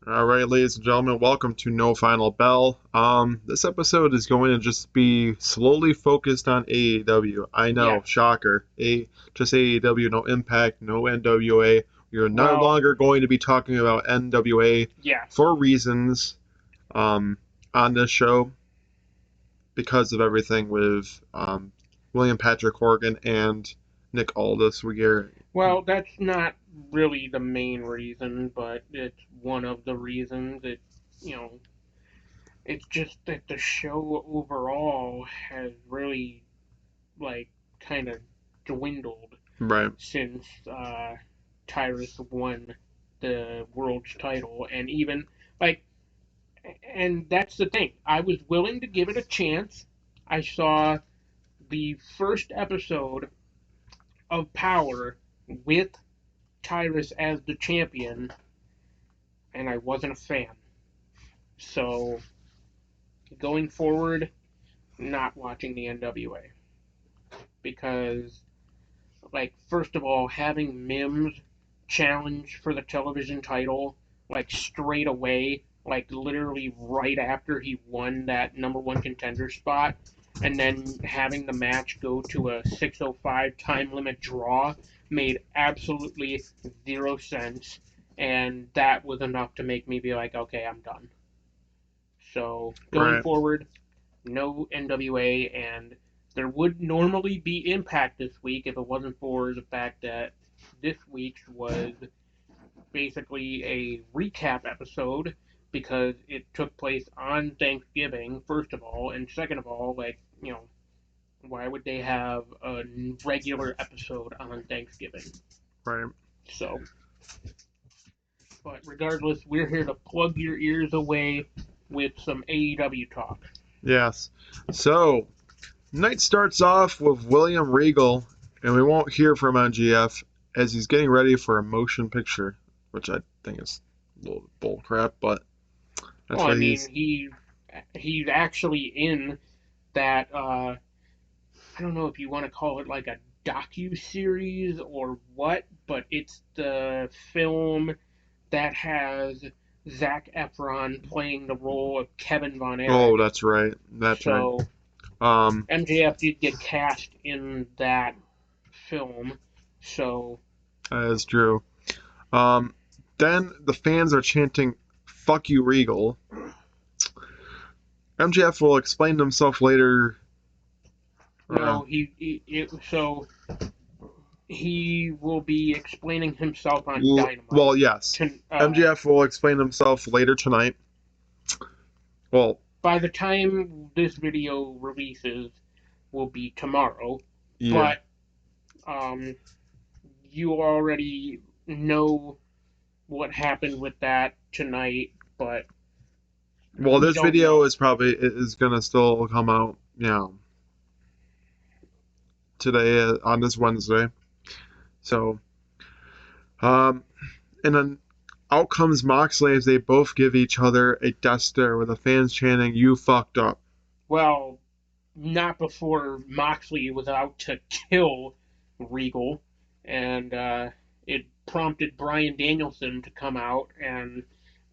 All right, ladies and gentlemen, welcome to No Final Bell. This episode is going to just be slowly focused on AEW. I know, Yeah. shocker. Just AEW, no Impact, no NWA. We are no Well, longer going to be talking about NWA yes. for reasons um, on this show because of everything with William Patrick Horgan and Nick Aldis. Well, that's not really the main reason, but it's one of the reasons. You know, it's just that the show overall has really, like, kind of dwindled right, since Tyrus won the world's title. And even, like, and that's the thing. I was willing to give it a chance. I saw the first episode of Power with Tyrus as the champion, and I wasn't a fan. So going forward, not watching the NWA because, like, first of all, having Mims challenge for the television title, like, straight away, like, literally right after he won that number one contender spot, and then having the match go to a 6:05 time limit draw made absolutely zero sense. And that was enough to make me be like, okay, I'm done. So going right. forward, no NWA, and there would normally be Impact this week if it wasn't for the fact that this week's was basically a recap episode because it took place on Thanksgiving, first of all, and second of all, like, why would they have a regular episode on Thanksgiving? Right. So, but regardless, we're here to plug your ears away with some AEW talk. Yes. So, night starts off with William Regal, and we won't hear from MGF as he's getting ready for a motion picture, which I think is a little bull crap, but that's Well, I what mean, he's. he's actually in that. I don't know if you want to call it like a docu series or what, but it's the film that has Zac Efron playing the role of Kevin Von Oh, Erich. that's right. That's right. So Um, MJF did get cast in that film. So that is true. Um, then the fans are chanting, "Fuck you, Regal." MJF will explain himself later. Uh, no, he will be explaining himself on well, Dynamite. yes. To, MJF will explain himself later tonight. Well, by the time this video releases, will be tomorrow. yeah. But um, you already know what happened with that tonight, but Well, we this don't video know. is gonna still come out, today on this Wednesday. So, um, and then out comes Moxley as they both give each other a death stare with the fans chanting, "You fucked up." Well, not before Moxley was out to kill Regal, and it prompted Bryan Danielson to come out and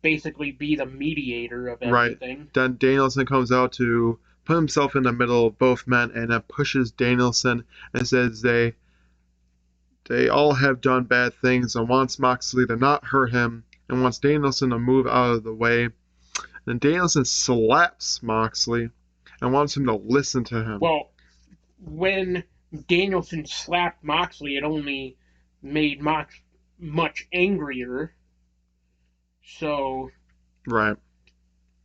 basically be the mediator of Right. everything. Then Danielson comes out to put himself in the middle of both men and then pushes Danielson and says they all have done bad things and wants Moxley to not hurt him and wants Danielson to move out of the way. Then Danielson slaps Moxley and wants him to listen to him. Well, when Danielson slapped Moxley, it only made Mox much angrier. So, Right.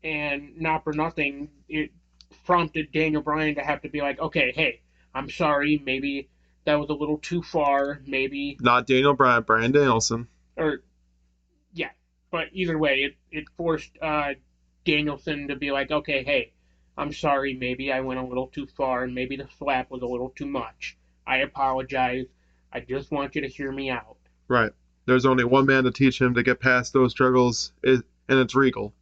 and not for nothing, it prompted Daniel Bryan to have to be like, okay, hey, I'm sorry, maybe that was a little too far, maybe, Not Daniel Bryan, Bryan Danielson. or yeah. But either way, it forced Danielson to be like, okay, hey, I'm sorry, maybe I went a little too far, and maybe the slap was a little too much. I apologize. I just want you to hear me out. Right. There's only one man to teach him to get past those struggles, and it's Regal.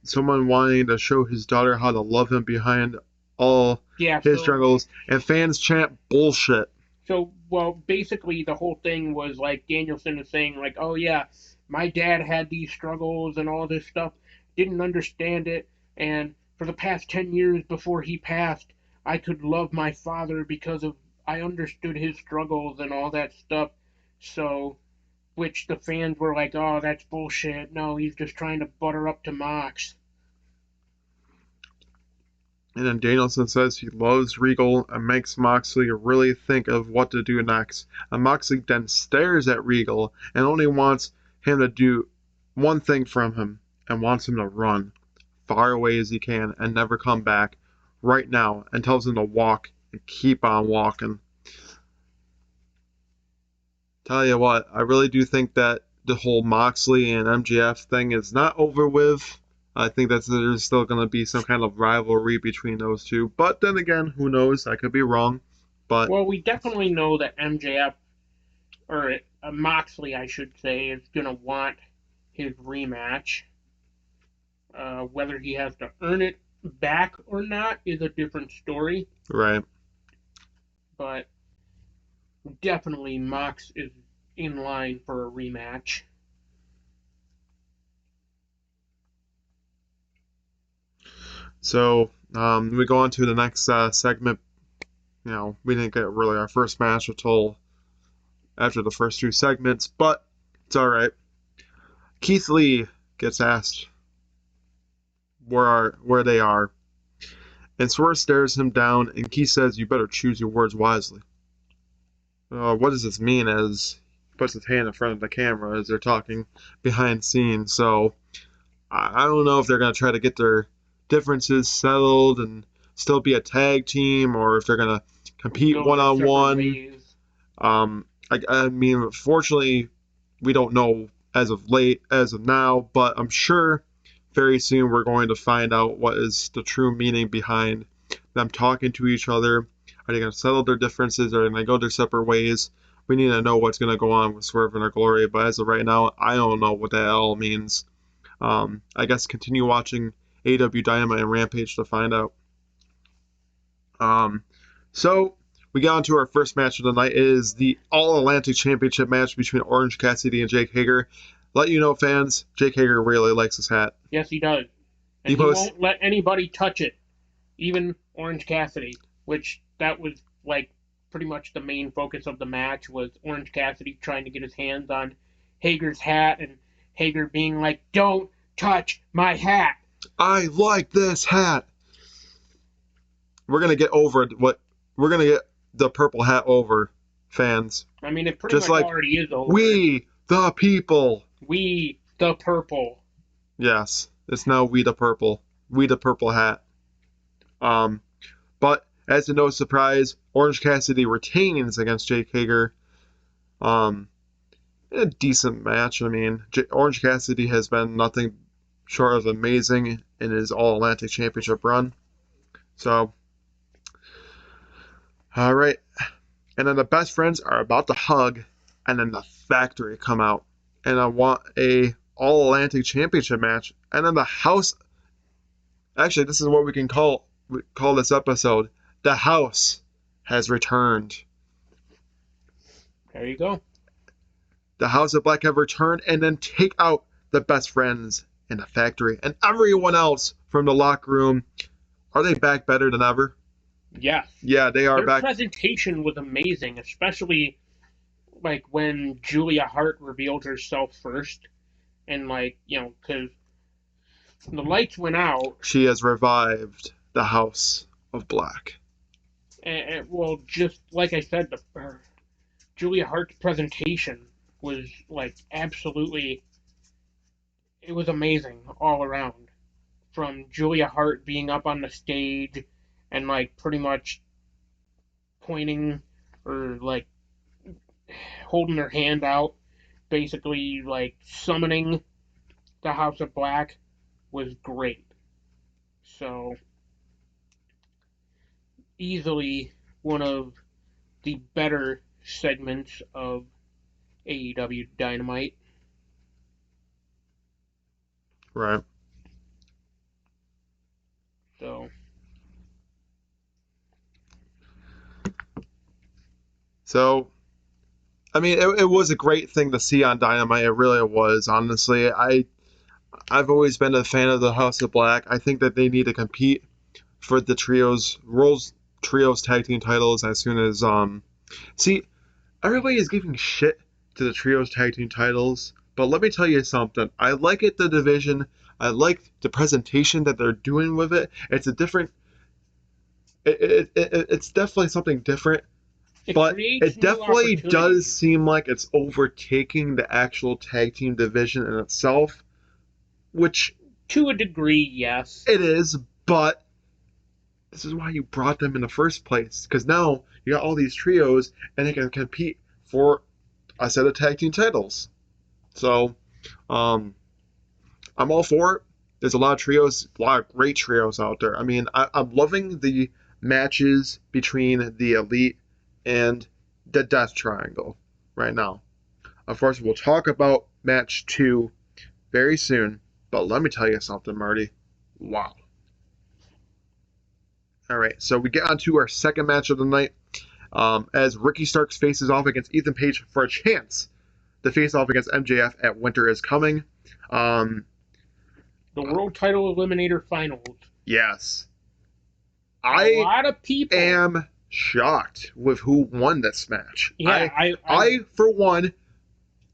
Someone wanting to show his daughter how to love him behind all Yeah, his so struggles, and fans chant bullshit. well, basically the whole thing was like Danielson is saying like, oh yeah, my dad had these struggles and all this stuff, didn't understand it, and for the past 10 years before he passed, I could love my father because of I understood his struggles and all that stuff. So, which the fans were like, "Oh, that's bullshit. No, he's just trying to butter up to Mox." And then Danielson says he loves Regal and makes Moxley really think of what to do next. And Moxley then stares at Regal and only wants him to do one thing from him and wants him to run far away as he can and never come back right now, and tells him to walk and keep on walking. Tell you what, I really do think that the whole Moxley and MJF thing is not over with. I think that there's still going to be some kind of rivalry between those two. But then again, who knows? I could be wrong. But Well, we definitely know that MJF, or Moxley, I should say, is going to want his rematch. Whether he has to earn it back or not is a different story. right. But definitely Mox is in line for a rematch. So we go on to the next segment. We didn't get really our first match until after the first two segments, but it's all right. Keith Lee gets asked where they are, and Swerve stares him down, and Keith says, "You better choose your words wisely." What does this mean? As he puts his hand in front of the camera as they're talking behind scenes. So I don't know if they're gonna try to get their differences settled and still be a tag team, or if they're gonna compete Go one their on separate one. ways. I mean, fortunately, we don't know as of now, but I'm sure very soon we're going to find out what is the true meaning behind them talking to each other. Are they going to settle their differences? Or are they going to go their separate ways? We need to know what's going to go on with Swerve and our Glory, but as of right now, I don't know what that all means. I guess continue watching AEW Dynamite and Rampage to find out. So we got on to our first match of the night. It is the All Atlantic Championship match between Orange Cassidy and Jake Hager. Let you know, fans, Jake Hager really likes his hat. Yes, he does. He And he posts, won't let anybody touch it, even Orange Cassidy, which that was like pretty much the main focus of the match was Orange Cassidy trying to get his hands on Hager's hat and Hager being like, "Don't touch my hat." I like this hat. We're gonna get over what we're gonna get the purple hat over, fans. I mean, it pretty Just much like already is over. we the people. We the purple. Yes, it's now we the purple. We the purple hat. But as to no surprise, Orange Cassidy retains against Jake Hager. Um, a decent match. I mean, Orange Cassidy has been nothing short of amazing in his All Atlantic Championship run. So, all right. And then the best friends are about to hug, and then the factory come out, and I want a All Atlantic Championship match, and then the house. Actually, this is what we can call this episode. The house has returned. There you go. The House of Black have returned and then take out the best friends in the factory and everyone else from the locker room. Are they back better than ever? Yes. Yeah, they are Their back. presentation was amazing, especially like when Julia Hart revealed herself first, and because the lights went out. She has revived the House of Black. And well, just like I said, Julia Hart's presentation was like absolutely. It was amazing all around. From Julia Hart being up on the stage and like pretty much pointing or like holding her hand out, basically like summoning the House of Black was great. So easily one of the better segments of AEW Dynamite. Right. So So I mean, it was a great thing to see on Dynamite. It really was. Honestly, I've always been a fan of the House of Black. I think that they need to compete for the trios tag team titles as soon as see, everybody is giving shit to the trios tag team titles, but let me tell you something. I like it, the division. I like the presentation that they're doing with it. It's a different. It's definitely something different, It but creates it new definitely does opportunities seem like it's overtaking the actual tag team division in itself, which to a degree, yes. it is, but this is why you brought them in the first place. Because now you got all these trios and they can compete for a set of tag team titles. So, um, I'm all for it. There's a lot of trios, a lot of great trios out there. I mean, I'm loving the matches between the Elite and the Death Triangle right now. Of course, we'll talk about match 2 very soon, but let me tell you something, Marty. Wow. All right, so we get on to our second match of the night as Ricky Starks faces off against Ethan Page for a chance to face off against MJF at Winter is Coming. Um, The World Title Eliminator Finals. yes. A I lot of people. am shocked with who won this match. Yeah, I for one,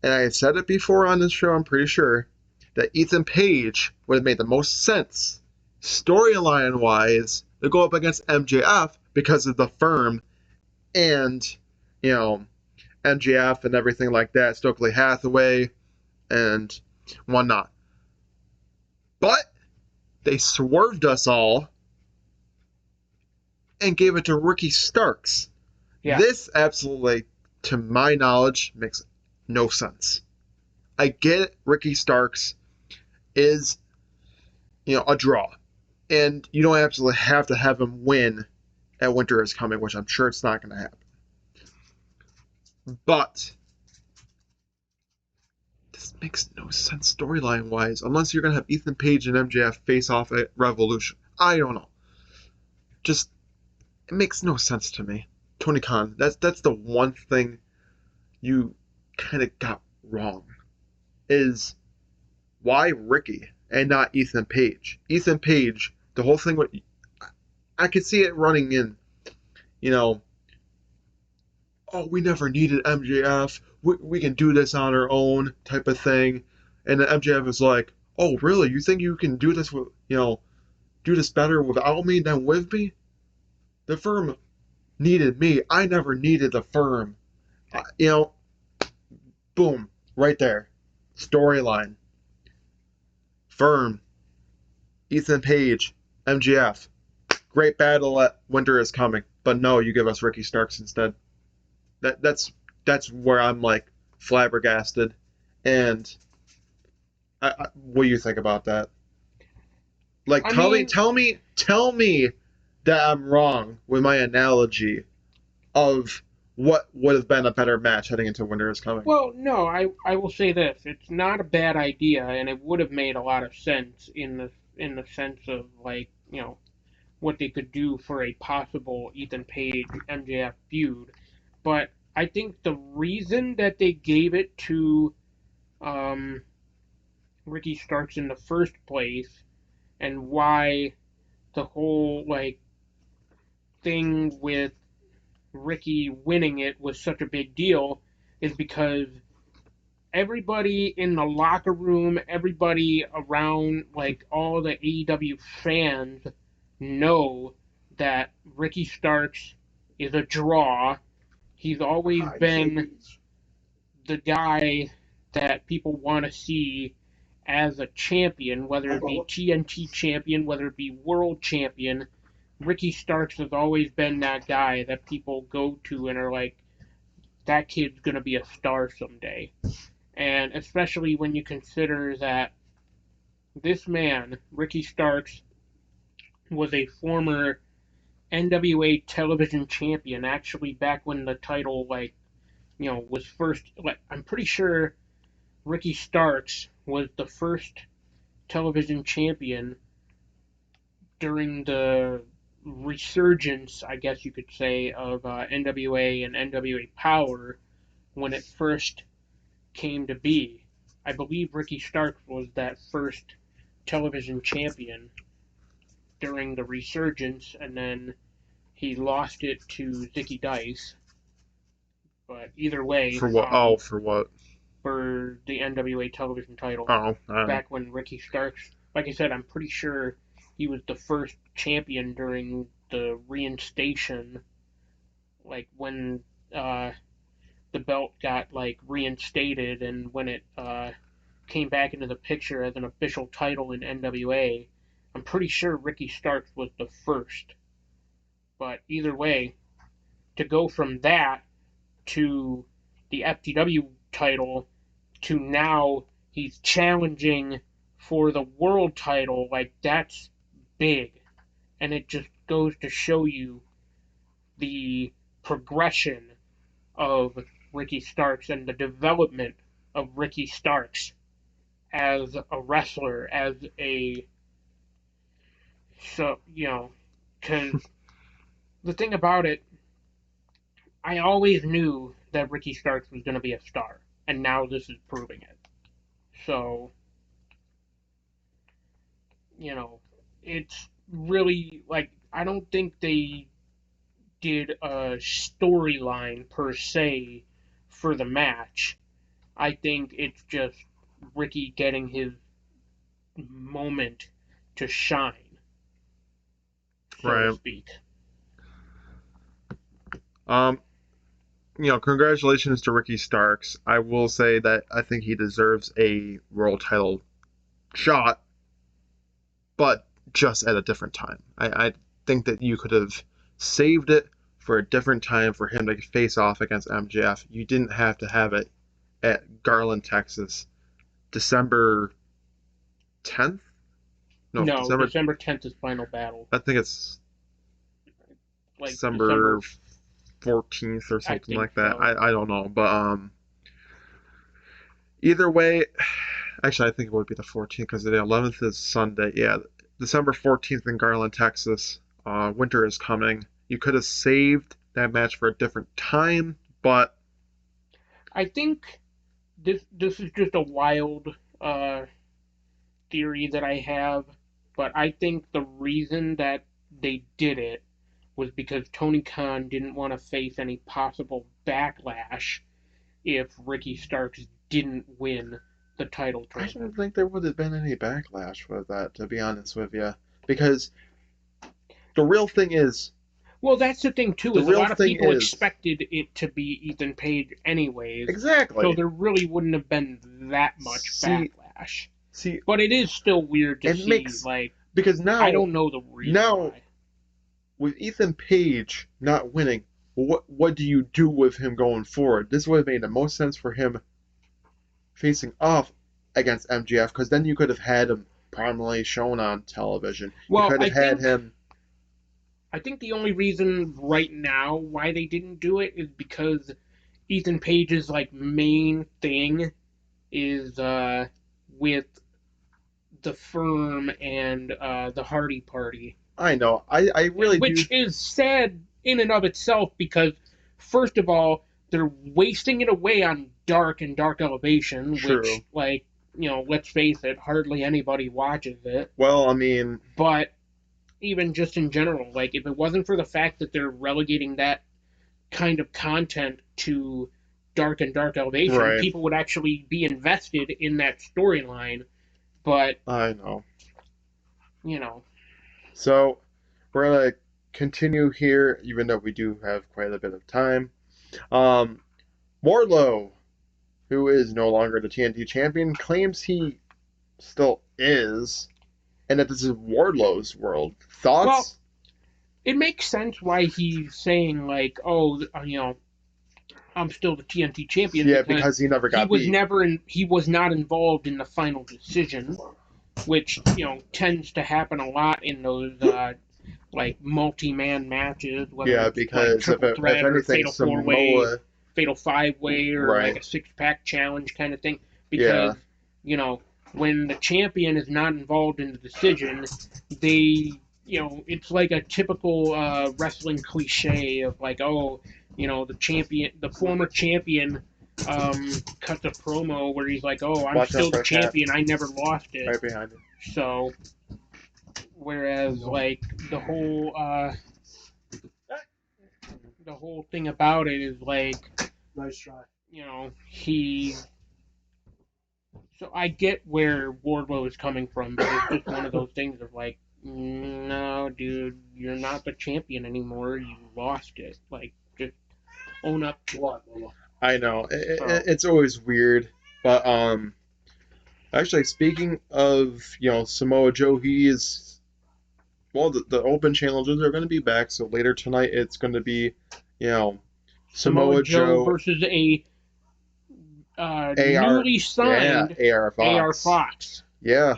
and I said it before on this show, I'm pretty sure, that Ethan Page would have made the most sense, storyline wise, to go up against MJF because of the firm and, you know, MJF and everything like that, Stokely Hathaway and whatnot. But they swerved us all and gave it to Ricky Starks. Yeah. This absolutely, to my knowledge, makes no sense. I get Ricky Starks is, a draw. And you don't absolutely have to have him win at Winter is Coming, which I'm sure it's not going to happen. But this makes no sense storyline wise, unless you're going to have Ethan Page and MJF face off at Revolution. I don't know. Just, it makes no sense to me. Tony Khan, that's the one thing you kind of got wrong, is why Ricky and not Ethan Page? Ethan Page, the whole thing with, I could see it running in, you know, oh, we never needed MJF. We can do this on our own type of thing. And then MJF is like, oh, really? You think you can do this with, do this better without me than with me? The firm needed me. I never needed the firm. You know, boom, right there. Storyline. Firm. Ethan Page. MJF. Great battle at Winter is Coming. But no, you give us Ricky Starks instead. That's where I'm like flabbergasted. And what do you think about that? Like, I mean, tell me that I'm wrong with my analogy of what would have been a better match heading into Winter is Coming. well, no, I will say this: it's not a bad idea, and it would have made a lot of sense in the sense of like what they could do for a possible Ethan Page MJF feud. But I think the reason that they gave it to um, Ricky Starks in the first place, and why the whole like thing with Ricky winning it was such a big deal, is because everybody in the locker room, everybody around, like all the AEW fans, know that Ricky Starks is a draw. He's always been the guy that people want to see as a champion, whether it be TNT champion, whether it be world champion. Ricky Starks has always been that guy that people go to and are like, that kid's going to be a star someday. And especially when you consider that this man, Ricky Starks, was a former NWA television champion, actually back when the title, like, was first, like, I'm pretty sure Ricky Starks was the first television champion during the resurgence, I guess you could say, of NWA and NWA Power, when it first came to be. I believe Ricky Starks was that first television champion during the resurgence, and then he lost it to Zicky Dice. But either way, For what? Oh, for what? for the NWA television title, Oh, back when Ricky Starks, like I said, I'm pretty sure he was the first champion during the reinstation, like when the belt got like reinstated and when it came back into the picture as an official title in NWA. I'm pretty sure Ricky Starks was the first. But either way, to go from that to the FTW title to now he's challenging for the world title, like that's big. And it just goes to show you the progression of Ricky Starks and the development of Ricky Starks as a wrestler, as a so because the thing about it, I always knew that Ricky Starks was going to be a star, and now this is proving it. So it's really like I don't think they did a storyline per se for the match. I think it's just Ricky getting his moment to shine, so to right. speak. Um, congratulations to Ricky Starks. I will say that I think he deserves a world title shot, but just at a different time. I think that you could have saved it for a different time for him to face off against MJF. You didn't have to have it at Garland, Texas, December 10th? No, No, December 10th is Final Battle. I think it's Like December 14th or something like that. So. I don't know, but either way, actually I think it would be the 14th because the 11th is Sunday. Yeah, December 14th in Garland, Texas. Winter is coming. You could have saved that match for a different time, but I think this is just a wild theory that I have, but I think the reason that they did it was because Tony Khan didn't want to face any possible backlash if Ricky Starks didn't win the title I tournament. don't think there would have been any backlash with that, to be honest with you, because the real thing is. Well, that's the thing too. The Is a real lot of thing people is expected it to be Ethan Page anyways, exactly. so there really wouldn't have been that much backlash. See, but it is still weird to see, because now I don't know the reason why. With Ethan Page not winning, what do you do with him going forward? This would have made the most sense for him facing off against MJF, because then you could have had him prominently shown on television. Well, you could have had him. I think the only reason right now why they didn't do it is because Ethan Page's main thing is with the Firm and the Hardy Party. I know. I really Which is sad in and of itself because, first of all, they're wasting it away on Dark and Dark Elevation, True. which, let's face it, hardly anybody watches it. Well, I mean. But even just in general, if it wasn't for the fact that they're relegating that kind of content to Dark and Dark Elevation, right. People would actually be invested in that storyline. But I know. So we're gonna continue here, even though we do have quite a bit of time. Wardlow, who is no longer the TNT champion, claims he still is, and that this is Wardlow's world. Thoughts? Well, it makes sense why he's saying I'm still the TNT champion. Yeah, because he never got beat. He was not involved in the final decision, which tends to happen a lot in those multi-man matches. Yeah, because if anything, fatal four-way, fatal five-way, or right. A six-pack challenge kind of thing. Because when the champion is not involved in the decision, they it's like a typical wrestling cliche of the champion, the former champion cuts a promo where he's like, "Oh, I'm Watch out still for the the cat champion. I never lost it." right behind you. So, whereas like the whole thing about it is like, Nice try. he. So I get where Wardlow is coming from, but it's just one of those things of like, no, dude, you're not the champion anymore. You lost it. Like, just own up to What, Lola? I know it's always weird, but actually speaking of Samoa Joe, he is the open challenges are going to be back. So later tonight it's going to be Samoa Samoa Joe Joe versus a AR newly signed AR AR Fox. Fox. Yeah,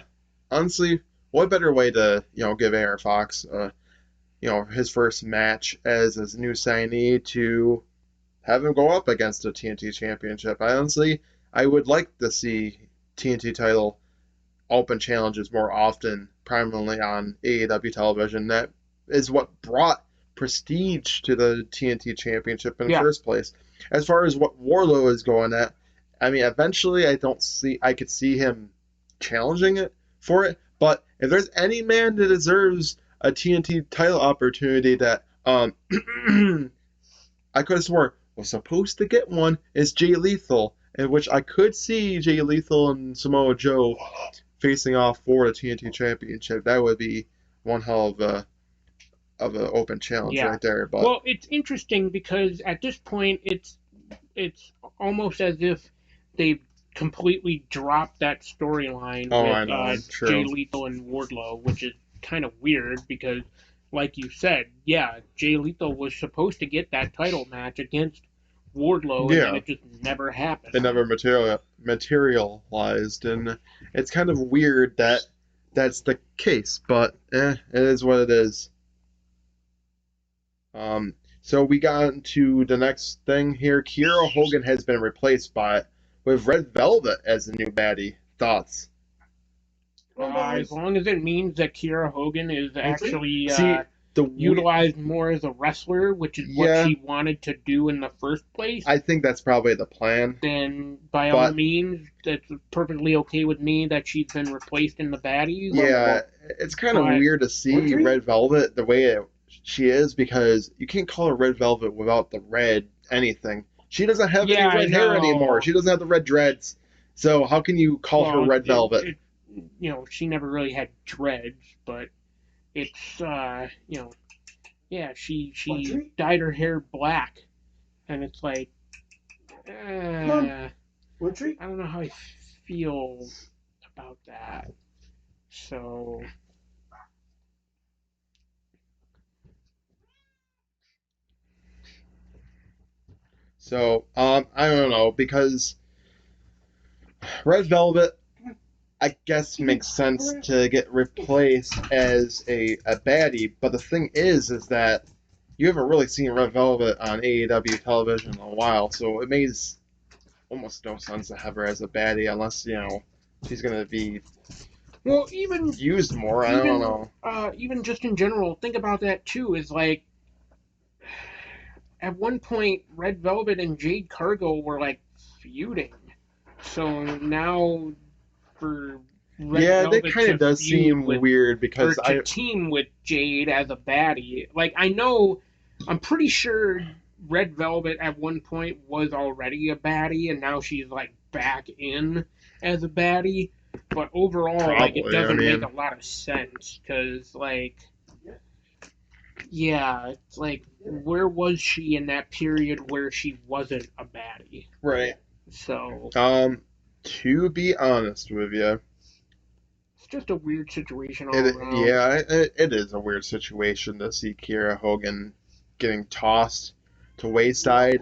honestly, what better way to give AR Fox his first match as his new signee to have him go up against a TNT championship. I would like to see TNT title open challenges more often, primarily on AEW television. That is what brought prestige to the TNT championship in the first place. As far as what Wardlow is going at, I mean, eventually I could see him challenging it for it, but if there's any man that deserves a TNT title opportunity that I could have sworn was supposed to get one is Jay Lethal, in which I could see Jay Lethal and Samoa Joe facing off for the TNT Championship. That would be one hell of an open challenge right there. But well, it's interesting because at this point, it's almost as if they've completely dropped that storyline I know, with true. Jay Lethal and Wardlow, which is kind of weird because, like you said, yeah, Jay Lethal was supposed to get that title match against Wardlow, and then it just never happened. It never materialized, and it's kind of weird that that's the case, but it is what it is. So we got into the next thing here. Kiera Hogan has been replaced with Red Velvet as the new baddie. Thoughts? As long as it means that Kiera Hogan is actually the utilized more as a wrestler, which is what she wanted to do in the first place. I think that's probably the plan. Then, by all means, that's perfectly okay with me that she's been replaced in the baddies. Yeah, it's kind of weird to see Red Velvet the way she is because you can't call her Red Velvet without the red anything. She doesn't have any red hair anymore. She doesn't have the red dreads. So how can you call her Red Velvet? She never really had dreads, but it's she dyed her hair black, and it's like I don't know how I feel about that. So I don't know because Red Velvet I guess makes sense to get replaced as a baddie, but the thing is that you haven't really seen Red Velvet on AEW television in a while, so it makes almost no sense to have her as a baddie unless she's gonna be even used more. I don't know. Even just in general, think about that too. Is like at one point, Red Velvet and Jade Cargill were like feuding, so now for Red Velvet that kind of does seem weird because to team with Jade as a baddie. Like I'm pretty sure Red Velvet at one point was already a baddie, and now she's like back in as a baddie. But overall, it doesn't make a lot of sense because it's like where was she in that period where she wasn't a baddie? Right. So to be honest with you, it's just a weird situation all around. Yeah, it is a weird situation to see Kiera Hogan getting tossed to wayside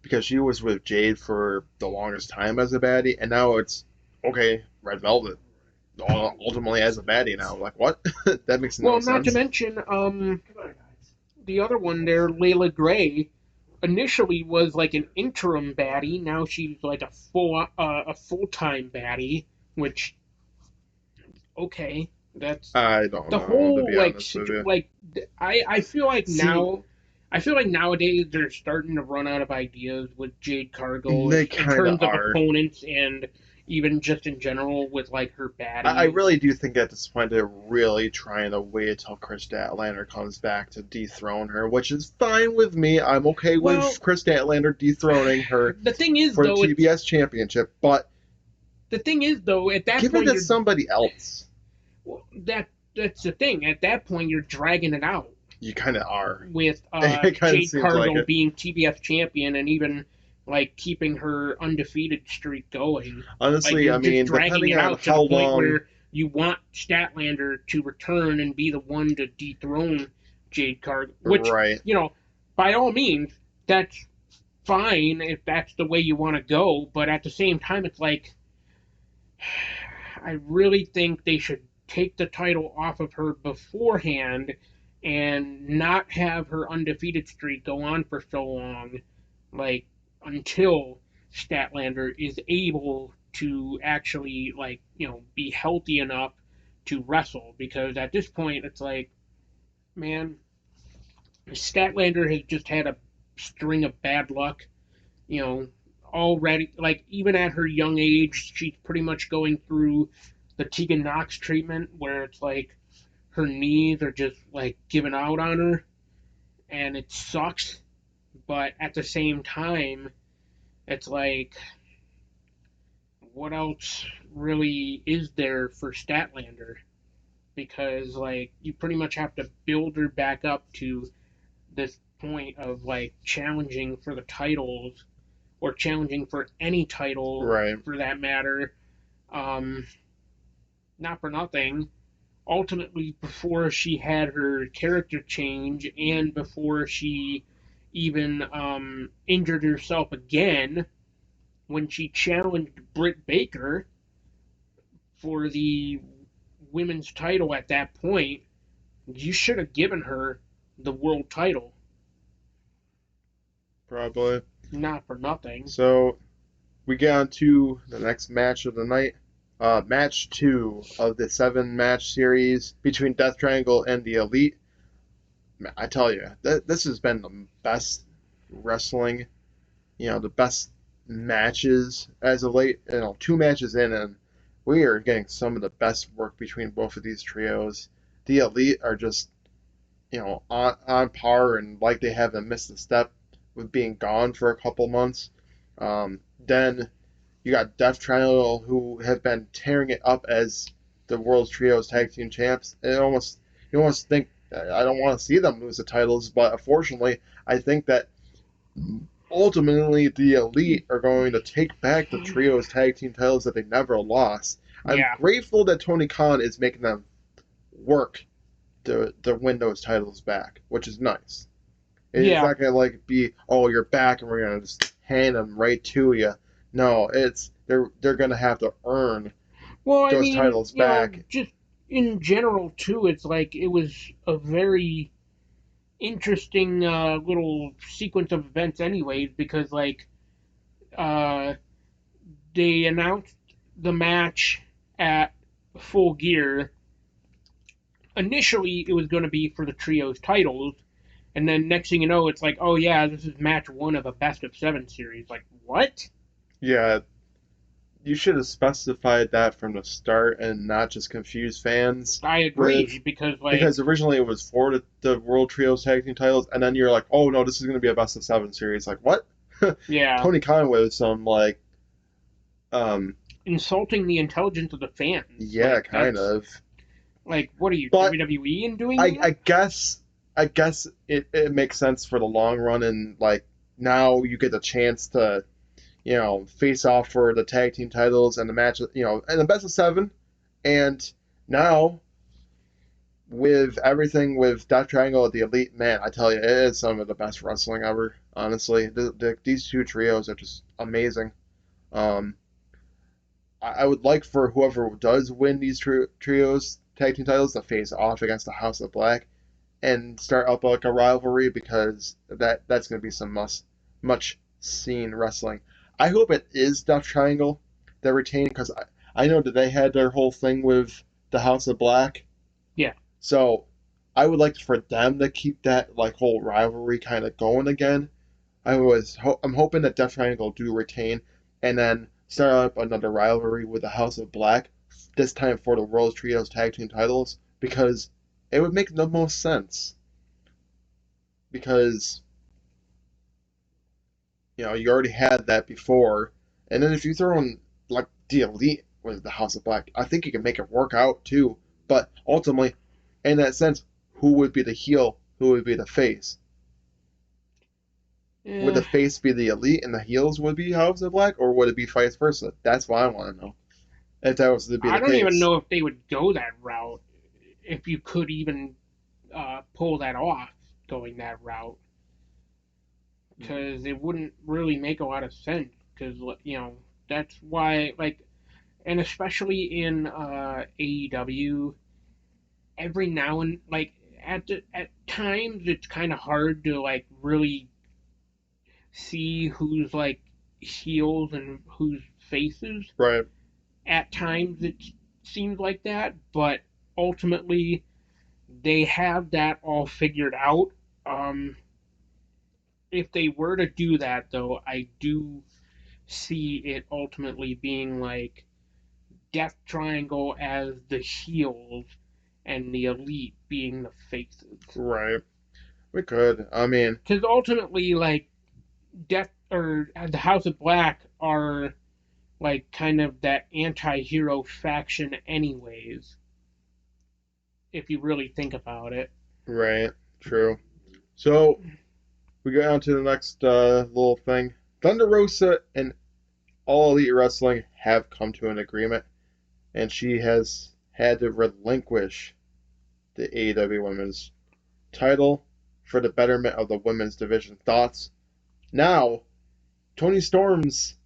because she was with Jade for the longest time as a baddie, and now it's okay, Red Velvet ultimately as a baddie now. Like what? That makes no sense. Well, not to mention the other one there, Layla Gray, initially was like an interim baddie. Now she's like a full-time baddie, which that's I don't the know, whole to be honest with you. I feel like now I feel like nowadays they're starting to run out of ideas with Jade Cargill They in kind of terms of are. opponents and even just in general with like her I baddies. really do think at this point they're really trying to wait until Chris Statlander comes back to dethrone her, which is fine with me. I'm okay with Well, Chris Statlander dethroning her the thing is for the though, it's TBS championship, but the thing is though, at that give it point to you're somebody else. well, that's the thing. At that point you're dragging it out You kind of are. with It kind of Jade seems like Cargill it. being TBS champion and even like keeping her undefeated streak going. Like Honestly, you're I just mean, dragging depending it on out to the how point long. where you want Statlander to return and be the one to dethrone Jade Cargill, which, Right. by all means, that's fine if that's the way you want to go, but at the same time it's like I really think they should take the title off of her beforehand and not have her undefeated streak go on for so long, like until Statlander is able to actually be healthy enough to wrestle. Because at this point, it's like, man, Statlander has just had a string of bad luck. You know, already like even at her young age, she's pretty much going through the Tegan Knox treatment where it's like her knees are just like giving out on her and it sucks. But at the same time, it's like, what else really is there for Statlander? Because like you pretty much have to build her back up to this point of like challenging for the titles or challenging for any title Right. for that matter. Um, Not for nothing. Ultimately, before she had her character change and before she even injured herself again, when she challenged Britt Baker for the women's title at that point, you should have given her the world title. Probably. Not for nothing. So we get on to the next match of the night. Match 2 of the 7 match series between Death Triangle and the Elite. I tell you, this has been the best wrestling, the best matches as of late. 2 matches in, and we are getting some of the best work between both of these trios. The Elite are just, on par and like they haven't missed a step with being gone for a couple months. Then you got Death Triangle, who have been tearing it up as the World's Trios Tag Team Champs. And you almost think I don't want to see them lose the titles, but unfortunately, I think that ultimately the Elite are going to take back the Trios Tag Team titles that they never lost. I'm Yeah. grateful that Tony Khan is making them work to win those titles back, which is nice. It's Yeah. not gonna be, oh, you're back and we're gonna just hand them right to you. No, it's they're gonna have to earn Well, I those mean, titles back. just in general too, it's like it was a very interesting little sequence of events, anyways, because like uh, they announced the match at Full Gear. Initially, it was going to be for the trios titles, and then next thing you know, it's like, oh yeah, this is match one of a best of seven series. Like what? Yeah, you should have specified that from the start and not just confuse fans I with agree because like because originally it was for the World Trios Tag Team titles, and then you're like, oh no, this is gonna be a best of 7 series. Like what? yeah, Tony Khan with some um, insulting the intelligence of the fans. yeah, Like kind that's of. like what are you But WWE in doing I that? I guess I guess it makes sense for the long run, and now you get the chance to face off for the tag team titles and the match, and the best of 7. And now with everything with Death Triangle at the Elite, man, I tell you, it is some of the best wrestling ever. Honestly, these 2 trios are just amazing. Um, I would like for whoever does win these trios tag team titles to face off against the House of Black and start up like a rivalry, because that's going to be some much seen wrestling. I hope it is Death Triangle that retain, because I know that they had their whole thing with the House of Black. Yeah, So I would like for them to keep that like whole rivalry kind of going again. I'm hoping that Death Triangle do retain, and then start up another rivalry with the House of Black. This time for the World Trios Tag Team titles because it would make the most sense. Because you already had that before, and then if you throw in like the Elite with the House of Black, I think you can make it work out too. But ultimately, in that sense, who would be the heel? Who would be the face? Would Eh, the face be the Elite and the heels would be House of Black, or would it be vice versa? That's what I want to know. If that was to be I the don't even case. know if they would go that route, if you could even pull that off, going that route, because it wouldn't really make a lot of sense. Because that's why, like, and especially in AEW, every now and like at times it's kind of hard to like really see who's like heels and who's faces. Right, At times it seems like that, but ultimately they have that all figured out. Um, if they were to do that, though, I do see it ultimately being like Death Triangle as the heels and the Elite being the faces. right. We could. I mean, Because ultimately, like Death or the House of Black are like kind of that anti-hero faction, anyways. If you really think about it. right, true. So we go on to the next little thing. Thunder Rosa and All Elite Wrestling have come to an agreement, and she has had to relinquish the AEW Women's title for the betterment of the women's division. Thoughts? Now, Tony Storm's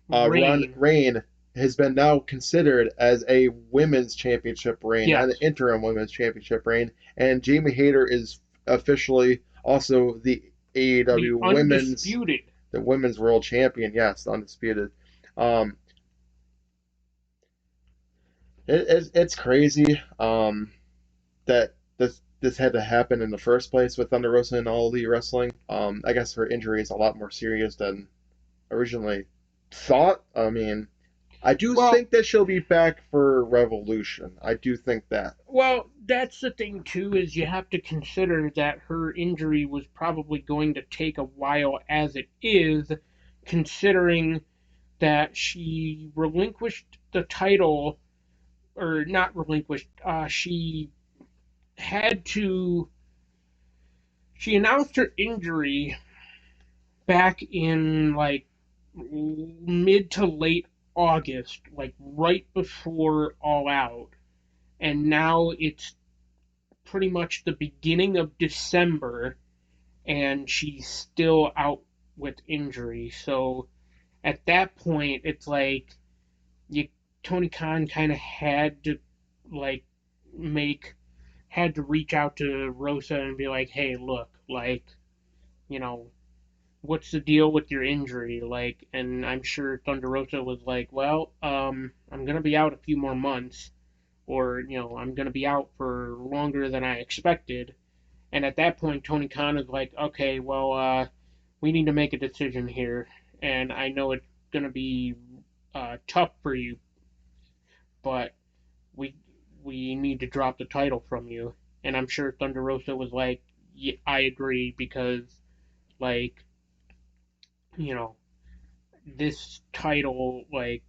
Reign, reign has been now considered as a women's championship reign, not an yes, interim women's championship reign. And Jamie Hayter is officially also the the AEW undisputed. women's world champion. Yes, undisputed. Um, it's crazy that this had to happen in the first place with Thunder Rosa and All Elite Wrestling. I guess her injury is a lot more serious than originally thought. I mean, I do Well, think that she'll be back for Revolution. I do think that. well, that's the thing too, is you have to consider that her injury was probably going to take a while as it is, considering that she relinquished the title, or not relinquished. She had to. She announced her injury back in like mid to late August, like right before All Out, and now it's pretty much the beginning of December, and she's still out with injury. So at that point, it's like you Tony Khan kind of had to like make had to reach out to Rosa and be like, "Hey, look, like, you know, what's the deal with your injury?" Like, and I'm sure Thunder Rosa was like, "Well, I'm gonna be out a few more months, or I'm gonna be out for longer than I expected." And at that point, Tony Khan is like, "Okay, well, we need to make a decision here, and I know it's gonna be tough for you, but we we need to drop the title from you." And I'm sure Thunder Rosa was like, "Yeah, I agree, because like you know this title, like,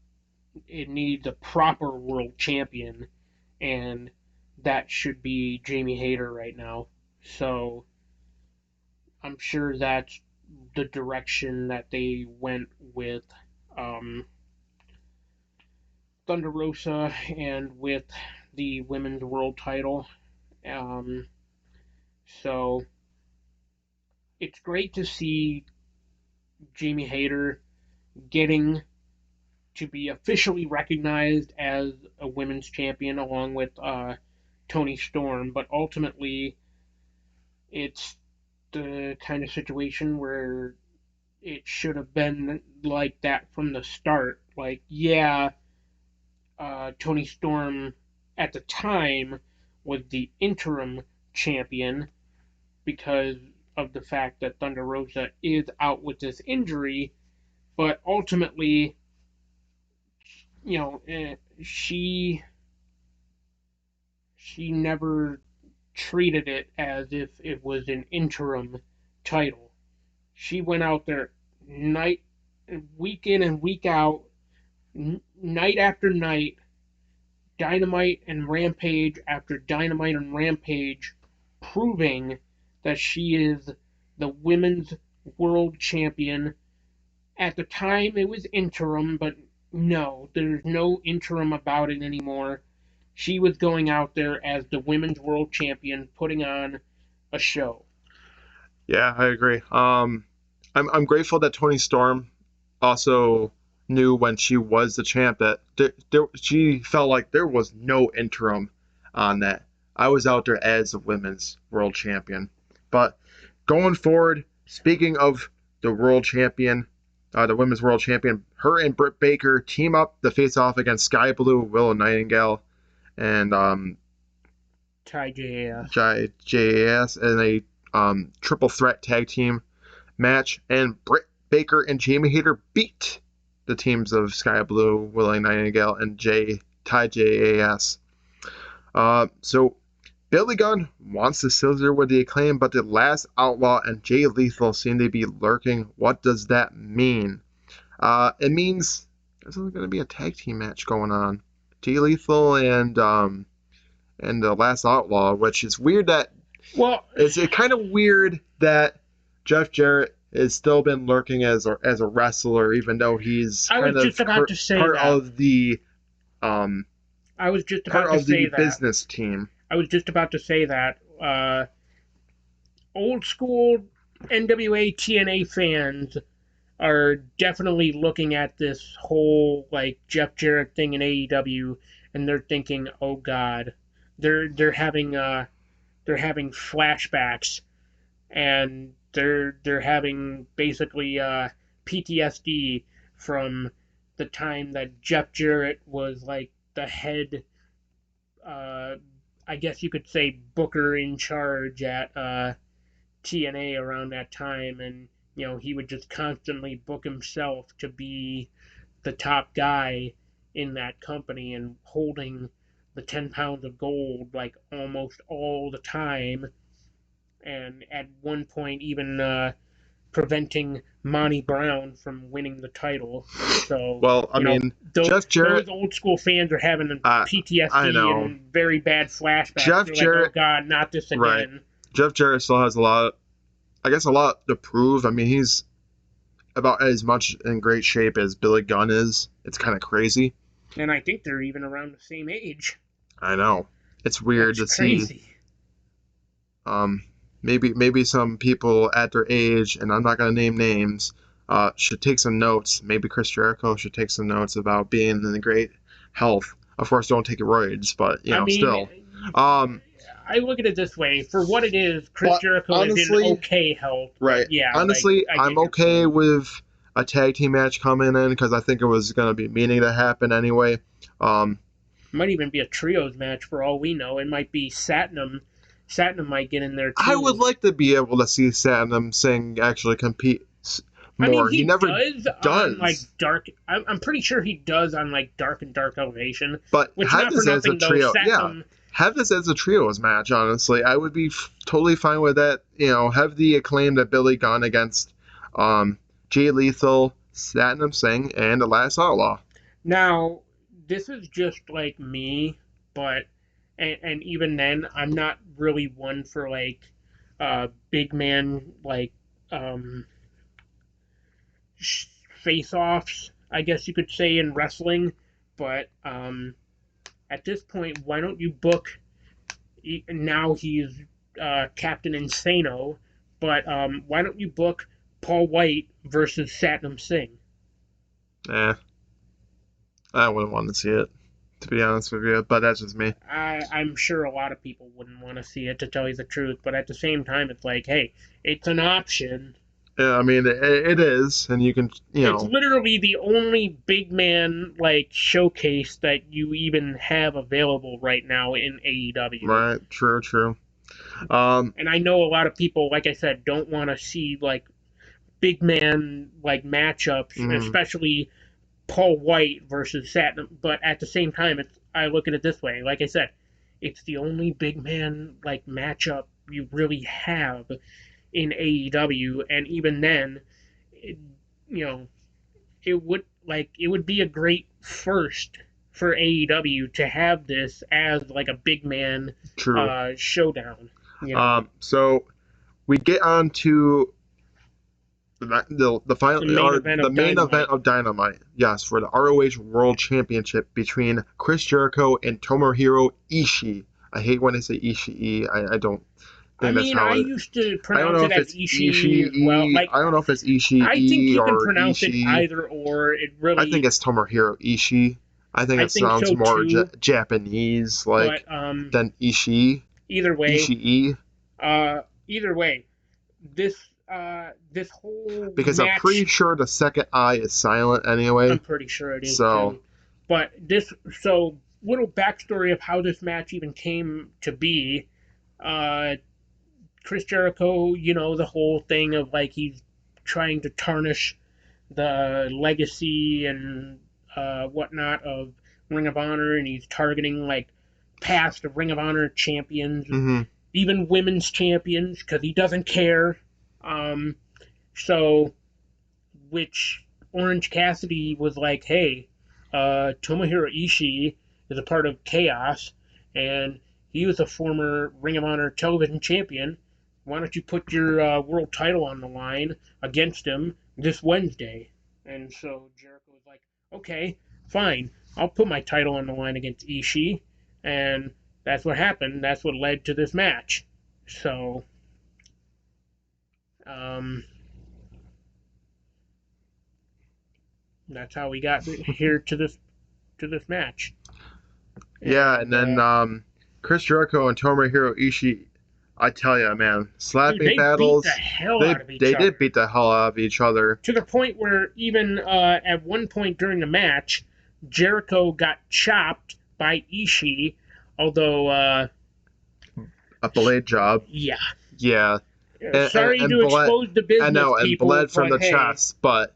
it needs a proper world champion, and that should be Jamie Hayter right now." So I'm sure that's the direction that they went with um, Thunder Rosa and with the women's world title. Um, so it's great to see Jamie Hayter getting to be officially recognized as a women's champion along with Tony Storm, but ultimately it's the kind of situation where it should have been like that from the start. Like, yeah, Tony Storm at the time was the interim champion because of the fact that Thunder Rosa is out with this injury, but ultimately, she never treated it as if it was an interim title. She went out there night, week in and week out, night after night, Dynamite and Rampage after Dynamite and Rampage, proving that she is the women's world champion. At the time, it was interim, but no, there's no interim about it anymore. She was going out there as the women's world champion, putting on a show. Yeah, I agree. I'm grateful that Tony Storm also knew when she was the champ that she felt like there was no interim on that. I was out there as the women's world champion. But going forward, speaking of the world champion, the women's world champion, her and Britt Baker team up to face off against Sky Blue, Willow Nightingale, and JAS in a triple threat tag team match, and Britt Baker and Jamie Hayter beat the teams of Sky Blue, Willow Nightingale, and JAS. So Billy Gunn wants the scissor with the Acclaim, but the Last Outlaw and Jay Lethal seem to be lurking. What does that mean? It means there's going to be a tag team match going on. Jay Lethal and the Last Outlaw, which is weird that. Well, it's kind of weird that Jeff Jarrett has still been lurking as a wrestler, even though he's part of the business team. I was just about to say that old school NWA TNA fans are definitely looking at this whole like Jeff Jarrett thing in AEW, and they're thinking, "Oh God," they're having flashbacks, and they're having basically PTSD from the time that Jeff Jarrett was like the head, I guess you could say, booker in charge at TNA around that time, and he would just constantly book himself to be the top guy in that company and holding the 10 pounds of gold like almost all the time, and at one point even preventing Monty Brown from winning the title. So, well, I mean, Jeff Jarrett, those old school fans are having PTSD and very bad flashbacks. Jeff Jarrett, like, oh God, not this again. Right. Jeff Jarrett still has a lot to prove. I mean, he's about as much in great shape as Billy Gunn is. It's kind of crazy. And I think they're even around the same age. I know. It's weird to see. Maybe some people at their age, and I'm not going to name names, should take some notes. Maybe Chris Jericho should take some notes about being in great health. Of course, don't take roids, but still. I look at it this way: for what it is, Chris Jericho is in okay health. Right. Yeah. Honestly, I'm okay with a tag team match coming in because I think it was going to be meaning to happen anyway. Might even be a trios match for all we know. It might be Satnam. Satnam might get in there too. I would like to be able to see Satnam Singh actually compete more. I mean, he never does. On, like, dark. I'm pretty sure he does on like Dark Elevation. But which have this as a trio. Have this as a trios match. Honestly, I would be totally fine with that. Have the Acclaim that Billy Gunn against Jay Lethal, Satnam Singh, and the Last Outlaw. Now, this is just like me, but and even then, I'm not really one for like big man like face-offs, I guess you could say, in wrestling. But at this point, why don't you book? Now he's Captain Insano, but why don't you book Paul White versus Satnam Singh? I wouldn't want to see it, to be honest with you, but that's just me. I'm sure a lot of people wouldn't want to see it, to tell you the truth, but at the same time, it's like, hey, it's an option. Yeah, I mean, it is, and you can, It's literally the only big man, like, showcase that you even have available right now in AEW. Right, true. And I know a lot of people, like I said, don't want to see like big man like matchups, mm, especially Paul White versus Satin. But at the same time, I look at it this way. Like I said, it's the only big man like matchup you really have in AEW, and even then, it, you know, it would be a great first for AEW to have this as like a big man true. showdown. You know, So we get on to the final the main or event the of main event Dynamite. of Dynamite. Yes, for the ROH World Championship between Chris Jericho and Tomohiro Ishii. I hate when they say Ishii. I don't I think that's mean, how I it. used to I don't pronounce know it if as it's Ishii as well. Ishii. Like, I don't know if it's I think Ishii you can or pronounce it Ishii. either or. It I think really, it's Tomohiro Ishii. I think I it think sounds so more too. Japanese But like than Ishii. either way, Ishii. either way, this this whole Because I'm pretty match, sure the second I is silent I'm anyway. pretty sure it is So too. But this, so little backstory of how this match even came to be. Uh, Chris Jericho, you know, the whole thing of like he's trying to tarnish the legacy and whatnot of Ring of Honor, and he's targeting like past Ring of Honor champions, mhm. even women's champions, because he doesn't care. Um, so, which Orange Cassidy was like, hey, Tomohiro Ishii is a part of Chaos, and he was a former Ring of Honor television champion. Why don't you put your world title on the line against him this Wednesday? And so Jericho was like, okay, fine. I'll put my title on the line against Ishii. And that's what happened. That's what led to this match. So, um, that's how we got here to this match. Yeah, and And then Chris Jericho and Tomohiro Ishii, I tell ya, man, dude, slapping they beat the battles. hell They out of each they did other beat the hell out of each other. to the point where even at one point during the match, Jericho got chopped by Ishii. Although, A blade job. yeah, Yeah, sorry and to bled. expose the I business, know, and people, bled from but the hey, chest, but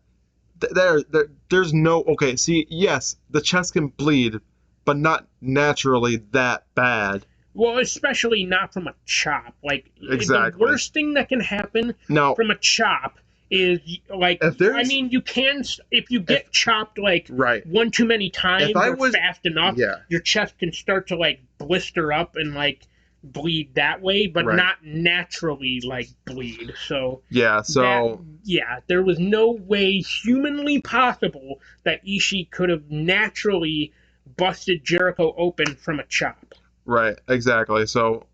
there's no okay. See, yes, the chest can bleed, but not naturally that bad. well, especially not from a chop. Like the Exactly. worst thing that can happen Now, from a chop is like, if I there's mean, you can if you if get chopped like right, one too many if times I or was fast enough, yeah, your chest can start to like blister up and like bleed that way, but right, not naturally like bleed. So yeah. that, So yeah, there was no way humanly possible that Ishii could have naturally busted Jericho open from a chop. right, exactly. So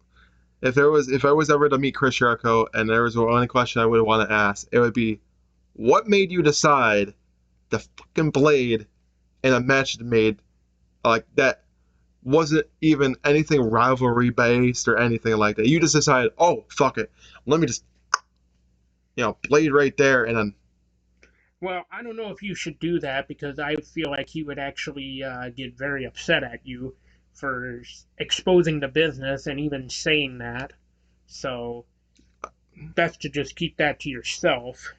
if I was ever to meet Chris Jericho and there was only question I would want to ask, it would be, what made you decide the fucking blade in a match made like that wasn't even anything rivalry based or anything like that? You just decided, oh fuck it, let me just blade right there and then Well, I don't know if you should do that because I feel like he would actually get very upset at you for exposing the business and even saying that. So, best to just keep that to yourself,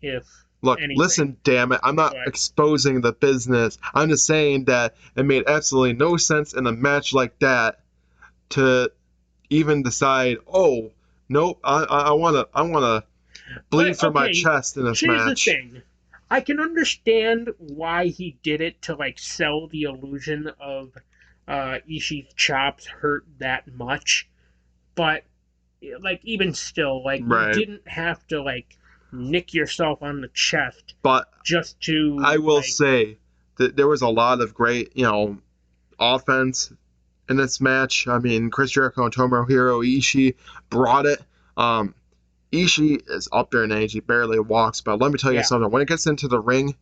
if look, anything. listen, damn it, I'm not But exposing the business. I'm just saying that it made absolutely no sense in a match like that to even decide, oh, nope, I wanna bleed from my okay, chest in this here's the match. thing. I can understand why he did it to like sell the illusion of Ishii's chops hurt that much, but like even still, like you Right. didn't have to like nick yourself on the chest But just I to will like, say that there was a lot of great, offense in this match. I mean, Chris Jericho and Tomohiro Ishii brought it. Um, Ishii is up there in age. He barely walks, but let me tell you yeah. something. When it gets into the ring,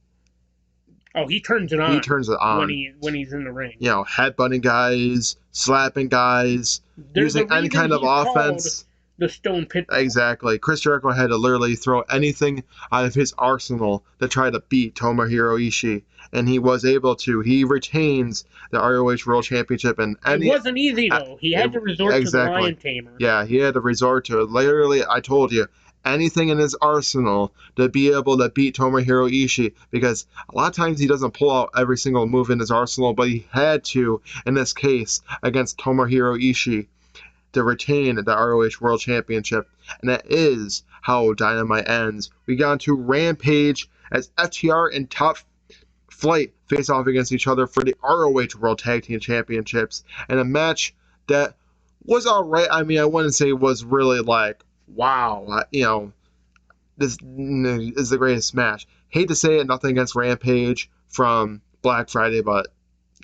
Oh, he turns it he on turns it on. when he's in the ring. Headbutting guys, slapping guys, There's a using any reason kind of he's called offense. the Stone Pitbull. Exactly. Chris Jericho had to literally throw anything out of his arsenal to try to beat Tomohiro Ishii, and he was able to. He retains the ROH World Championship, and It wasn't easy though. He had to resort to the exactly. Lion Tamer. Yeah, he had to resort to it. Literally, I told you, anything in his arsenal to be able to beat Tomohiro Ishii, because a lot of times he doesn't pull out every single move in his arsenal, but he had to in this case against Tomohiro Ishii to retain the ROH World Championship. And that is how Dynamite ends. We got into Rampage as FTR and Top Flight face off against each other for the ROH World Tag Team Championships. And a match that was alright. I mean, I wouldn't say it was really like, wow, this is the greatest match. Hate to say it, nothing against Rampage from Black Friday, but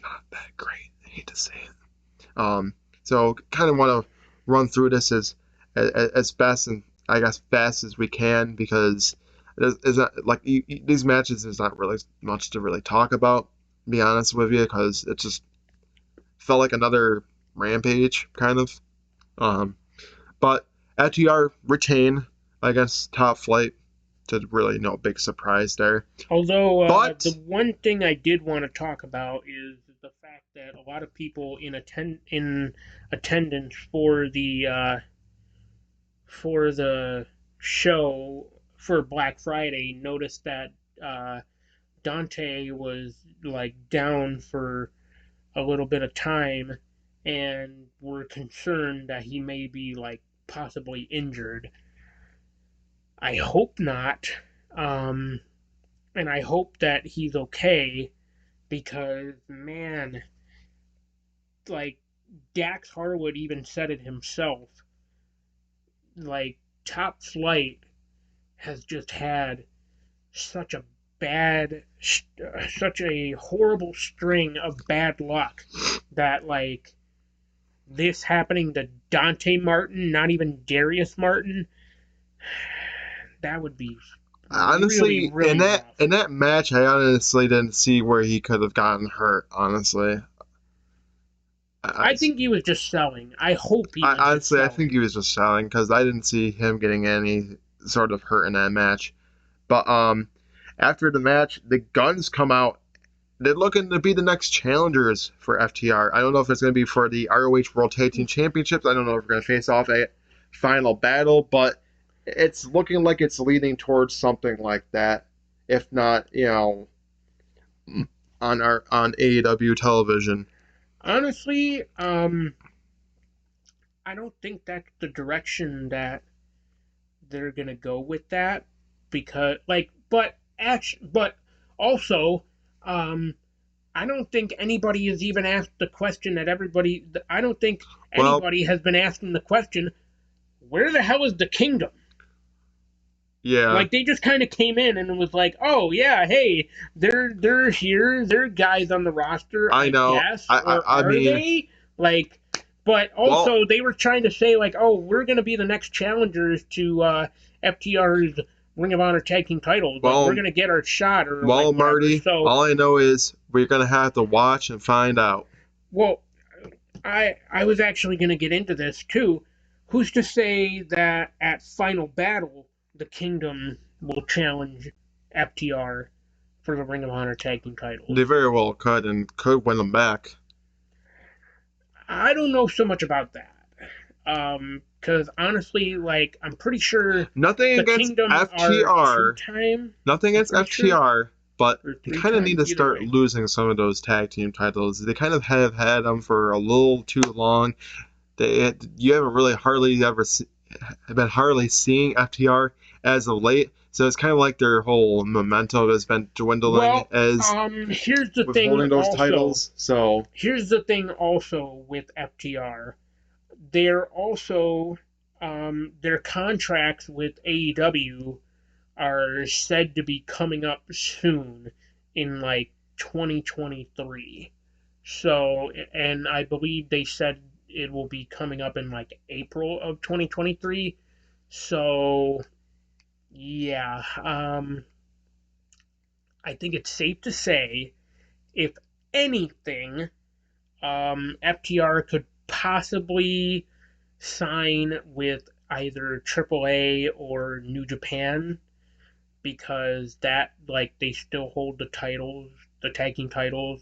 not that great. I hate to say it. So kind of want to run through this as best and I guess fast as we can, because it's not like these matches. There's not really much to really talk about. To be honest with you, because it just felt like another Rampage kind of. But FTR retain against Top Flight. To really no big surprise there. Although but the one thing I did want to talk about is the fact that a lot of people in attendance for the show for Black Friday noticed that Dante was like down for a little bit of time and were concerned that he may be like possibly injured. I hope not. And I hope that he's okay, because man, like Dax Harwood even said it himself. Like Top Flight has just had such a such a horrible string of bad luck that like this happening to Dante Martin, not even Darius Martin, that would be honestly really in rough. that match, I honestly didn't see where he could have gotten hurt. Honestly, I think he was just selling. I hope he was honestly, just selling. I think he was just selling, because I didn't see him getting any sort of hurt in that match. But after the match, the Guns come out. They're looking to be the next challengers for FTR. I don't know if it's going to be for the ROH World Tag Team Championships. I don't know if we're going to face off a final battle, but it's looking like it's leading towards something like that. If not, on AEW television. Honestly, I don't think that's the direction that they're gonna go with that, because but also, I don't think anybody has even asked the question that everybody. I don't think anybody has been asking the question, where the hell is the Kingdom? Yeah. Like they just kind of came in and was like, oh yeah, hey, they're here, they're guys on the roster. I know. guess, or are they? Like, but also they were trying to say like, oh, we're gonna be the next challengers to FTR's Ring of Honor tag team titles. Like, we're gonna get our shot, or like Marty. So all I know is we're gonna have to watch and find out. Well, I was actually gonna get into this too. Who's to say that at Final Battle the Kingdom will challenge FTR for the Ring of Honor tag team titles? They very well could, and could win them back. I don't know so much about that. Because honestly, like, I'm pretty sure nothing against FTR. Nothing against FTR, but they kind of need to start losing some of those tag team titles. They kind of have had them for a little too long. You haven't really been hardly seeing FTR as of late. So it's kind of like their whole momentum has been dwindling here's the thing holding those also, titles. So here's the thing also with FTR. They're also their contracts with AEW are said to be coming up soon in like 2023. So, and I believe they said it will be coming up in like April of 2023. So, yeah, I think it's safe to say, if anything, FTR could possibly sign with either AAA or New Japan, because that, like, they still hold the titles, the tag team titles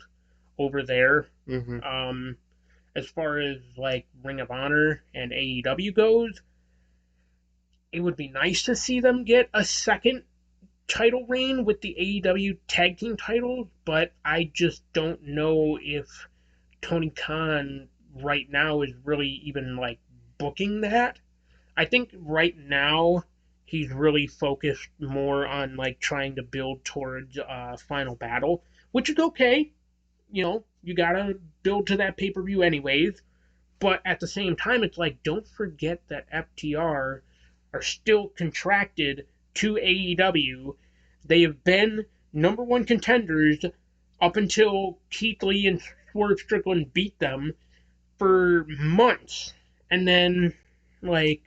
over there. Hmm. Um, as far as like Ring of Honor and AEW goes, it would be nice to see them get a second title reign with the AEW tag team titles, but I just don't know if Tony Khan right now is really even like booking that. I think right now he's really focused more on like trying to build towards Final Battle, which is okay. You know, you gotta build to that pay per view anyways. But at the same time, it's like, don't forget that FTR are still contracted to AEW. They have been number one contenders up until Keith Lee and Swerve Strickland beat them for months. And then, like,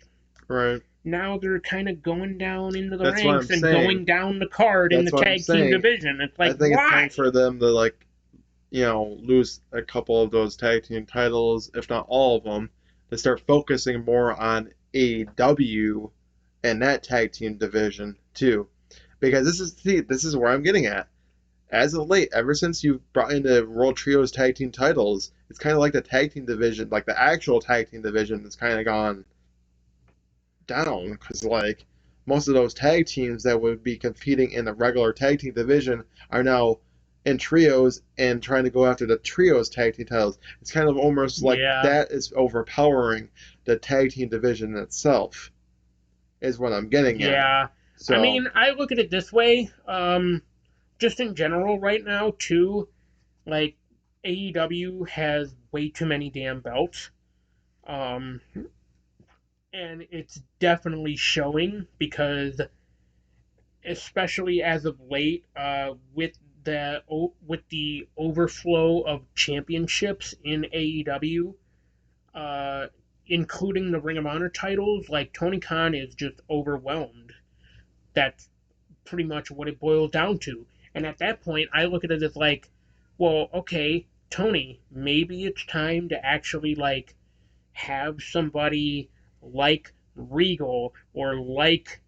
Right. now they're kind of going down into the That's what I'm ranks and saying. going down the card in That's the what I'm tag team saying. division. It's I like, think it's time why? for them to lose a couple of those tag team titles, if not all of them, to start focusing more on AEW and that tag team division too. Because this is where I'm getting at. As of late, ever since you brought in the World Trios tag team titles, it's kind of like the tag team division, like the actual tag team division, has kind of gone down because most of those tag teams that would be competing in the regular tag team division are now in trios and trying to go after the trios tag team titles. It's kind of almost like Yeah, that is overpowering the tag team division itself, is what I'm getting at. yeah. I So, mean, I look at it this way. Just in general, right now, too, like, AEW has way too many damn belts. Um, and it's definitely showing because, especially as of late, with the overflow of championships in AEW, uh, including the Ring of Honor titles, like Tony Khan is just overwhelmed. That's pretty much what it boils down to. And at that point, I look at it as like, well, okay, Tony, maybe it's time to actually like have somebody like Regal or like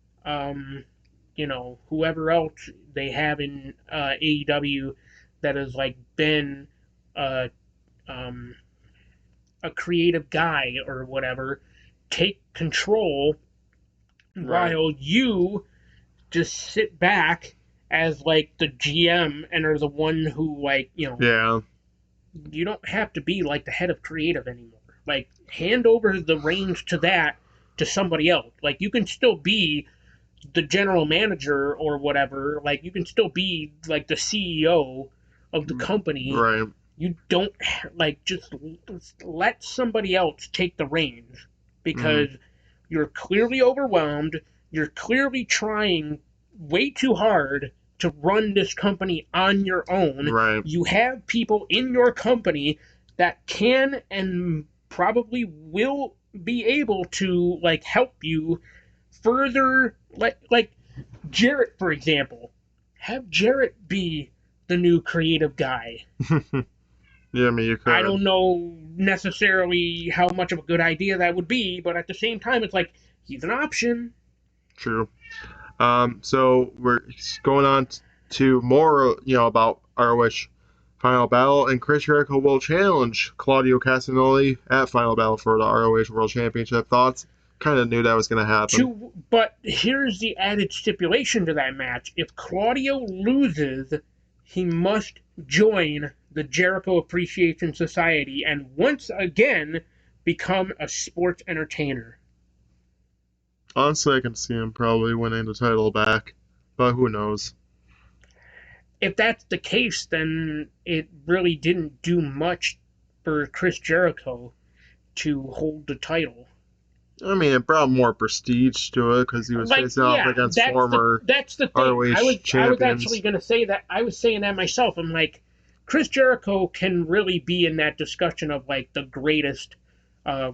whoever else they have in AEW that has like been uh, um, a creative guy or whatever take control right. while you just sit back as like the GM and are the one who like Yeah. you don't have to be like the head of creative anymore. Like hand over the reins to somebody else. Like you can still be the general manager or whatever. Like you can still be like the CEO of the company. Right. You don't like just let somebody else take the reins Mm, because you're clearly overwhelmed. You're clearly trying way too hard to run this company on your own. right. You have people in your company that can and probably will be able to like help you further, like Jarrett, for example. Have Jarrett be the new creative guy. Yeah, I mean, you I could. don't know necessarily how much of a good idea that would be, but at the same time, it's like he's an option. True. So we're going on to more, about ROH Final Battle, and Chris Jericho will challenge Claudio Castagnoli at Final Battle for the ROH World Championship. Thoughts? Kind of knew that was going to happen. But here's the added stipulation to that match: if Claudio loses, he must join the Jericho Appreciation Society and once again become a sports entertainer. Honestly, I can see him probably winning the title back, but who knows? If that's the case, then it really didn't do much for Chris Jericho to hold the title. I mean, it brought more prestige to it because he was Like, facing off yeah, against former that's the thing. ROH I was actually champions. gonna say that. I was saying that myself. I'm like, Chris Jericho can really be in that discussion of like the greatest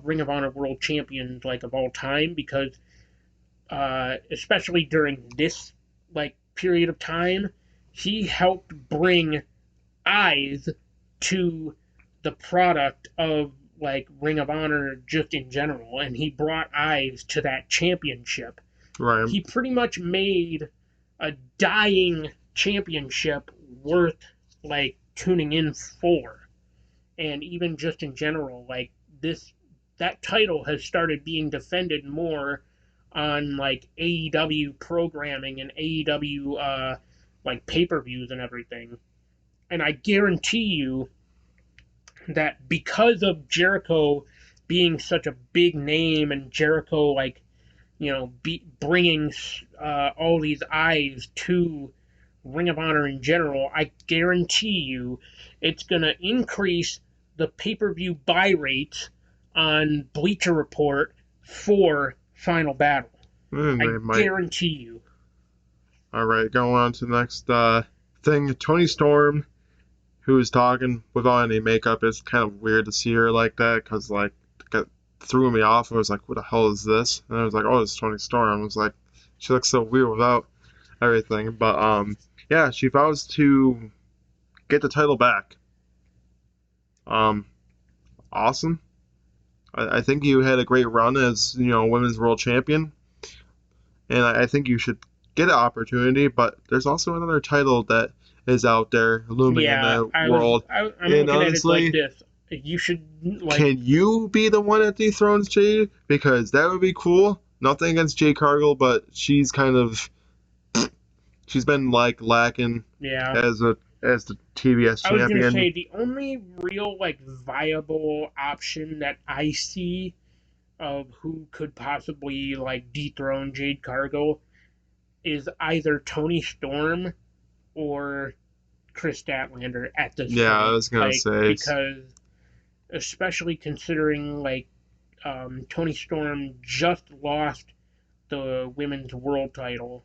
Ring of Honor World Champions like of all time because especially during this like period of time, he helped bring eyes to the product of like Ring of Honor just in general, and he brought eyes to that championship. Right. He pretty much made a dying championship worth like tuning in for. And even just in general, like this that title has started being defended more on like AEW programming and AEW like pay-per-views and everything. And I guarantee you that because of Jericho being such a big name and Jericho like bringing all these eyes to Ring of Honor in general, I guarantee you it's going to increase the pay per view buy rates on Bleacher Report for Final Battle. I guarantee you. All right, going on to the next thing. Toni Storm, who is talking without any makeup. It's kind of weird to see her like that because, like, it threw me off. I was like, what the hell is this? And I was like, oh, it's Toni Storm. I was like, she looks so weird without everything. But, yeah, she vows to get the title back. Awesome. I think you had a great run as, women's world champion. And I think you should get an opportunity, but there's also another title that is out there looming in the world. I'm looking honestly, at it like this. You should can you be the one that dethrones Jade? Because that would be cool. Nothing against Jade Cargill, but she's been like lacking as the TBS champion. I was gonna say the only real like viable option that I see of who could possibly like dethrone Jade Cargill is either Toni Storm or Chris Statlander at this point. Yeah, I was gonna say because especially considering like Toni Storm just lost the women's world title,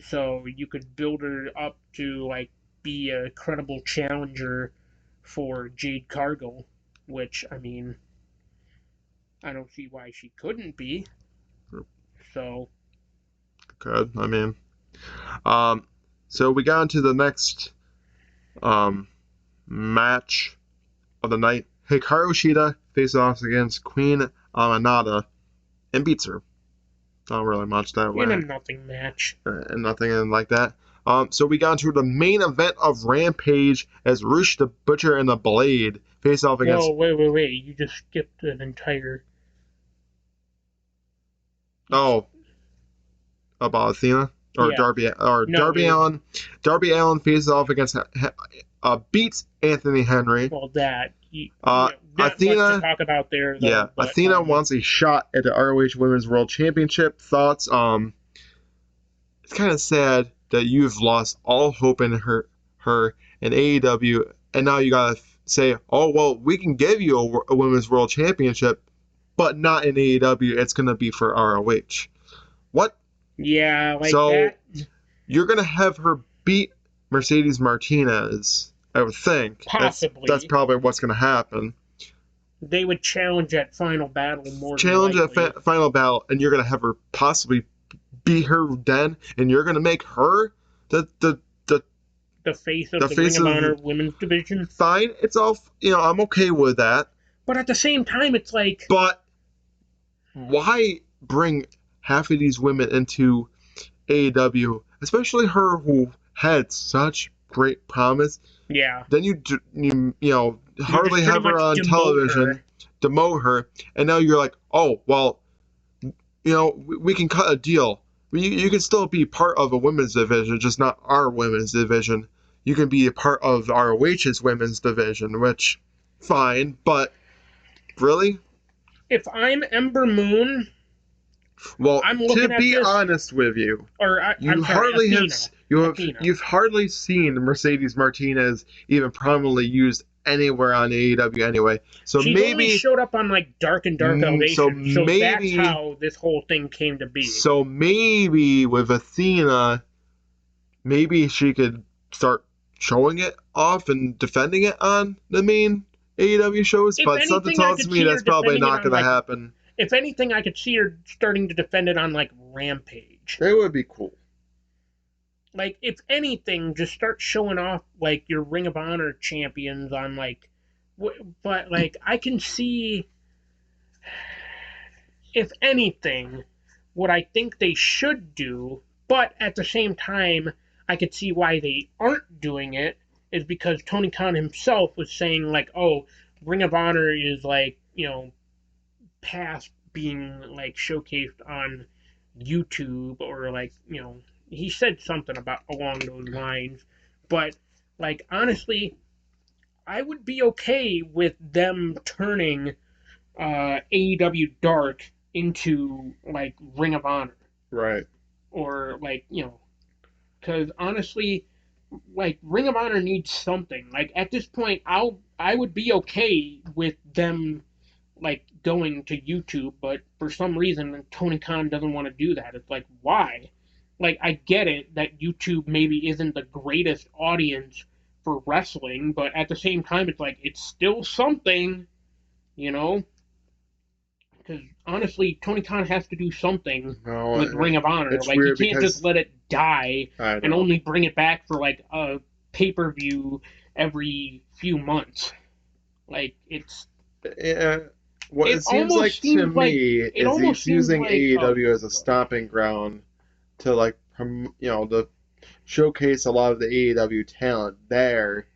so you could build her up to like be a credible challenger for Jade Cargill, which I mean I don't see why she couldn't be. So good. I mean, so we got into the next match of the night. Hikaru Shida faces off against Queen Aminata and beats her. Not really much that way. In a nothing match. And nothing like that. So we got into the main event of Rampage as Rush the Butcher and the Blade face off against. Oh, wait! You just skipped an entire. Oh, about Athena or Darby or no, Darby Allin. Darby Allin faces off against beats Anthony Henry. Well, that. Athena. To talk about there. Though, yeah, but, Athena wants a shot at the ROH Women's World Championship. Thoughts? It's kind of sad that you've lost all hope in her in AEW, and now you gotta say, oh well, we can give you a Women's World Championship, but not in AEW. It's gonna be for ROH. What? Yeah, like so that. You're gonna have her beat Mercedes Martinez, I would think. Possibly. That's probably what's gonna happen. They would challenge at Final Battle more. Challenge at Final Battle, and you're gonna have her possibly beat her then, and you're gonna make her the face of the Ring of Honor women's division. Fine, it's all I'm okay with that. But at the same time, it's like. But why bring half of these women into AEW, especially her who had such great promise? Yeah. Then you hardly have her on television, demote her, and now you're like, oh well, we can cut a deal. You can still be part of a women's division, just not our women's division. You can be a part of ROH's women's division, which, fine, but really? If I'm Ember Moon, well, to be honest with you, you've hardly seen Mercedes Martinez even prominently used anywhere on AEW anyway. So she maybe only showed up on like Dark and Dark Elevation. So maybe that's how this whole thing came to be. So maybe with Athena, maybe she could start showing it off and defending it on the main AEW shows. But something tells me that's probably not going to happen. If anything, I could see her starting to defend it on like Rampage. It would be cool. Like, if anything, just start showing off, like, your Ring of Honor champions on, like, But like I can see, if anything, what I think they should do, but at the same time, I could see why they aren't doing it, is because Tony Khan himself was saying, like, oh, Ring of Honor is like, past being like showcased on YouTube or like, he said something about along those lines. But like honestly, I would be okay with them turning AEW Dark into like Ring of Honor Right. or like because honestly, like Ring of Honor needs something. Like at this point, I would be okay with them like going to YouTube, but for some reason Tony Khan doesn't want to do that. It's like why? Like I get it that YouTube maybe isn't the greatest audience for wrestling, but at the same time, it's like it's still something, you know. Because honestly, Tony Khan has to do something with No, Ring of Honor. it's Like he weird can't just because let it die I and know. only bring it back for like a pay-per-view every few months. Like Yeah, what it it seems like almost to seems like me it is almost he's seems using like oh, AEW as a go ahead. stomping ground to like to showcase a lot of the AEW talent there,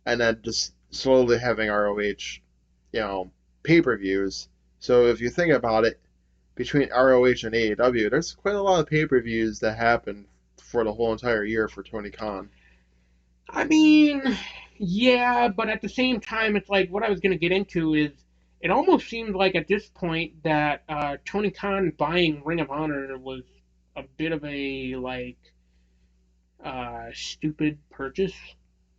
and then just slowly having ROH, pay-per-views. So if you think about it, between ROH and AEW, there's quite a lot of pay-per-views that happen for the whole entire year for Tony Khan. I mean, yeah, but at the same time, it's like what I was gonna get into is it almost seemed like at this point that Tony Khan buying Ring of Honor was a bit of a like stupid purchase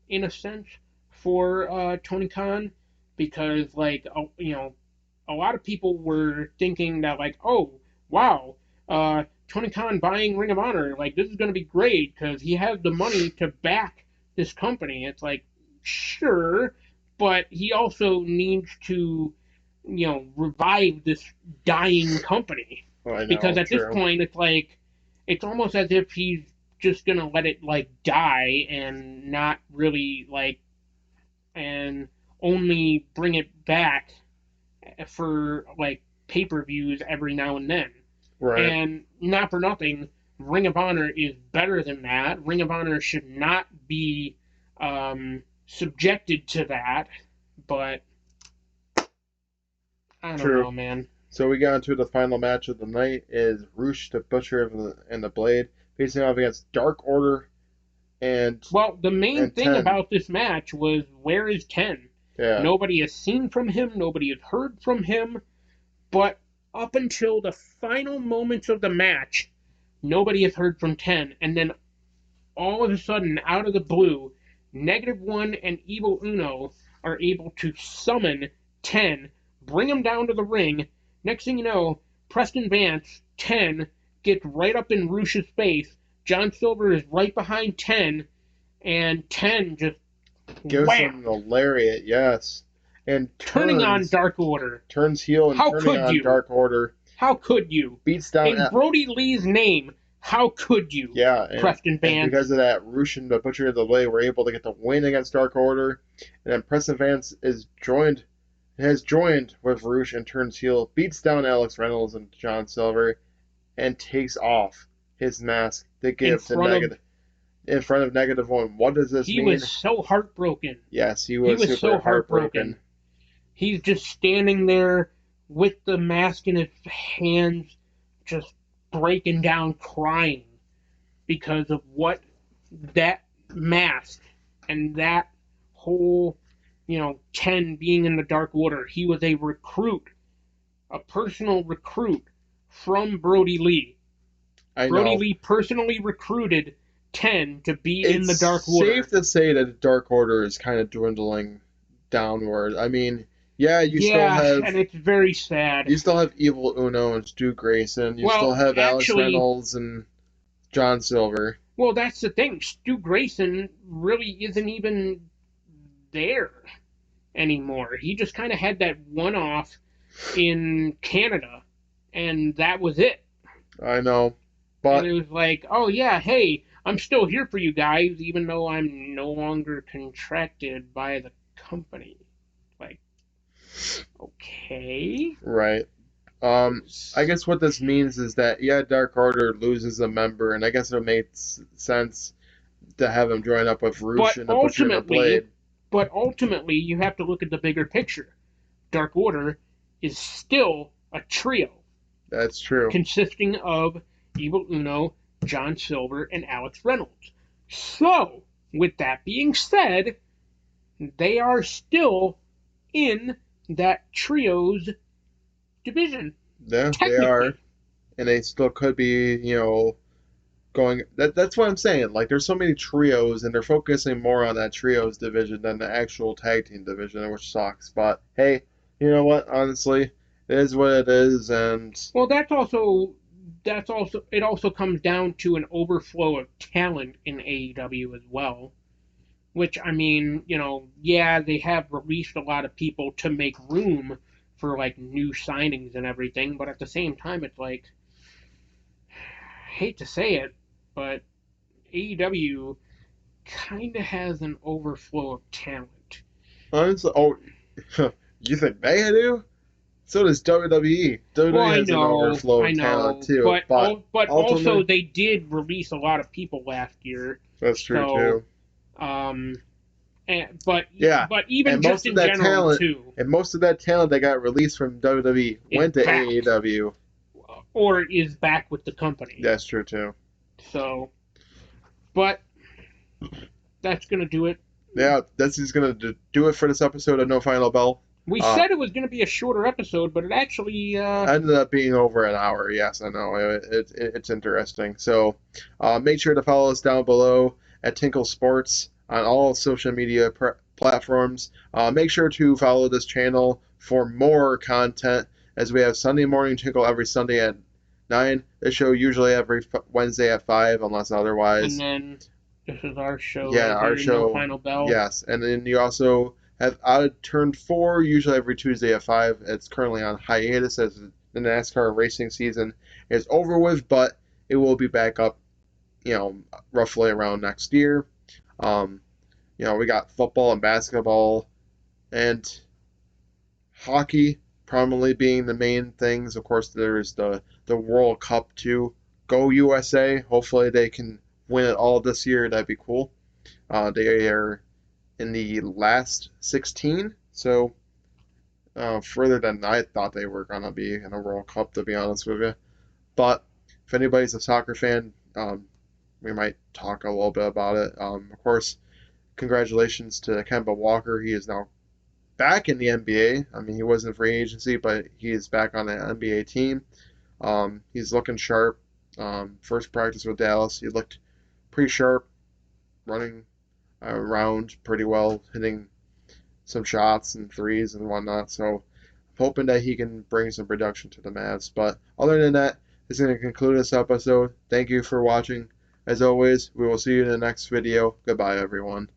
in a sense for Tony Khan because a lot of people were thinking that like oh wow Tony Khan buying Ring of Honor like this is going to be great because he has the money to back this company. It's like sure, but he also needs to revive this dying company Oh, I because know, at this true. point it's like it's almost as if he's just gonna let it like die and not really like and only bring it back for like pay-per-views every now and then. Right. And not for nothing, Ring of Honor is better than that. Ring of Honor should not be subjected to that, but I don't True. know, man. So we got into the final match of the night is Roosh the Butcher and the Blade facing off against Dark Order and Well, the main and thing Ten. about this match was where is 10? Yeah. Nobody has seen from him, nobody has heard from him, but up until the final moments of the match, nobody has heard from 10. And then all of a sudden, out of the blue, Negative One and Evil Uno are able to summon 10, bring him down to the ring. Next thing you know, Preston Vance, 10, gets right up in Rush's face. John Silver is right behind 10, and 10 just Gives wham, him the lariat, yes. And turning on turns Dark Order. turns heel and How turning could on you? Dark Order. How could you? Beats down In Brody Lee's name, how could you, yeah, Preston and Vance? because of that, Roosh and the Butcher of the Blade were able to get the win against Dark Order. And then Preston Vance has joined with Roosh and turns heel, beats down Alex Reynolds and John Silver, and takes off his mask to In give to front of Negative in front of Negative One. What does this he was mean? so heartbroken. Yes, he He was was super so heartbroken. heartbroken. He's just standing there with the mask in his hands, just breaking down, crying because of what that mask and that whole, 10 being in the Dark Order. He was a recruit, a personal recruit from Brody Lee. I Brody know. Lee personally recruited 10 to be in It's the Dark safe Order. to say that the Dark Order is kind of dwindling downward. I mean, yeah, Yeah, and it's very sad. you still have Evil Uno and Stu Grayson. You still Well, have Alex actually, Reynolds and John Silver. well, that's the thing. Stu Grayson really isn't even there anymore. He just kind of had that one off in Canada, and that was it. I know, And but it was like, oh, yeah, hey, I'm still here for you guys, even though I'm no longer contracted by the company. Okay. Right. I guess what this means is that, yeah, Dark Order loses a member, and I guess it makes sense to have him join up with Roosh But and the Butcher and the ultimately, Blade. you have to look at the bigger picture. Dark Order is still a trio That's true. consisting of Evil Uno, John Silver, and Alex Reynolds. So, with that being said, they are still in that trio's division, Yeah, they are, technically. and they still could be, going. That's what I'm saying. Like, there's so many trios, and they're focusing more on that trios division than the actual tag team division, which sucks. But hey, you know what? Honestly, it is what it is, and Well, that's also it also comes down to an overflow of talent in AEW as well. Which I mean, yeah, they have released a lot of people to make room for like new signings and everything, but at the same time, it's like I hate to say it, but AEW kind of has an overflow of talent. honestly, oh, you think they do? So does WWE. Well, WWE has an overflow I of talent know, too, but but also ultimately, they did release a lot of people last year, that's true so too. um, but Yeah, even and just most of in that general talent, too that got released from WWE is went to back AEW. or is back with the company. That's true too. So, but that's gonna do it. Yeah, that's just gonna do it for this episode of No Final Bell. We Uh, said it was gonna be a shorter episode, but it actually Ended up being over an hour. Yes, I know. It's interesting. So make sure to follow us down below at Tinkle Sports on all social media platforms. Make sure to follow this channel for more content as we have Sunday morning Tinkle every Sunday at 9. This show usually every Wednesday at 5 unless and otherwise. then this is our show Yeah, right our here, No show. Final Bell. Yes, and then you also have Out of Turn 4, usually every Tuesday at 5. It's currently on hiatus as the NASCAR racing season is over with, but it will be back up, roughly around next year. Um, we got football and basketball and hockey prominently being the main things. Of course, there's the World Cup too. Go USA! Hopefully they can win it all this year. That'd be cool. They are in the last 16, so further than I thought they were going to be in a World Cup, to be honest with you. But if anybody's a soccer fan, we might talk a little bit about it. Of course, congratulations to Kemba Walker. He is now back in the NBA. I mean, he was in free agency, but he is back on the NBA team. He's looking sharp. First practice with Dallas, he looked pretty sharp, running around pretty well, hitting some shots and threes and whatnot. So I'm hoping that he can bring some production to the Mavs. But other than that, this is going to conclude this episode. Thank you for watching. As always, we will see you in the next video. Goodbye, everyone.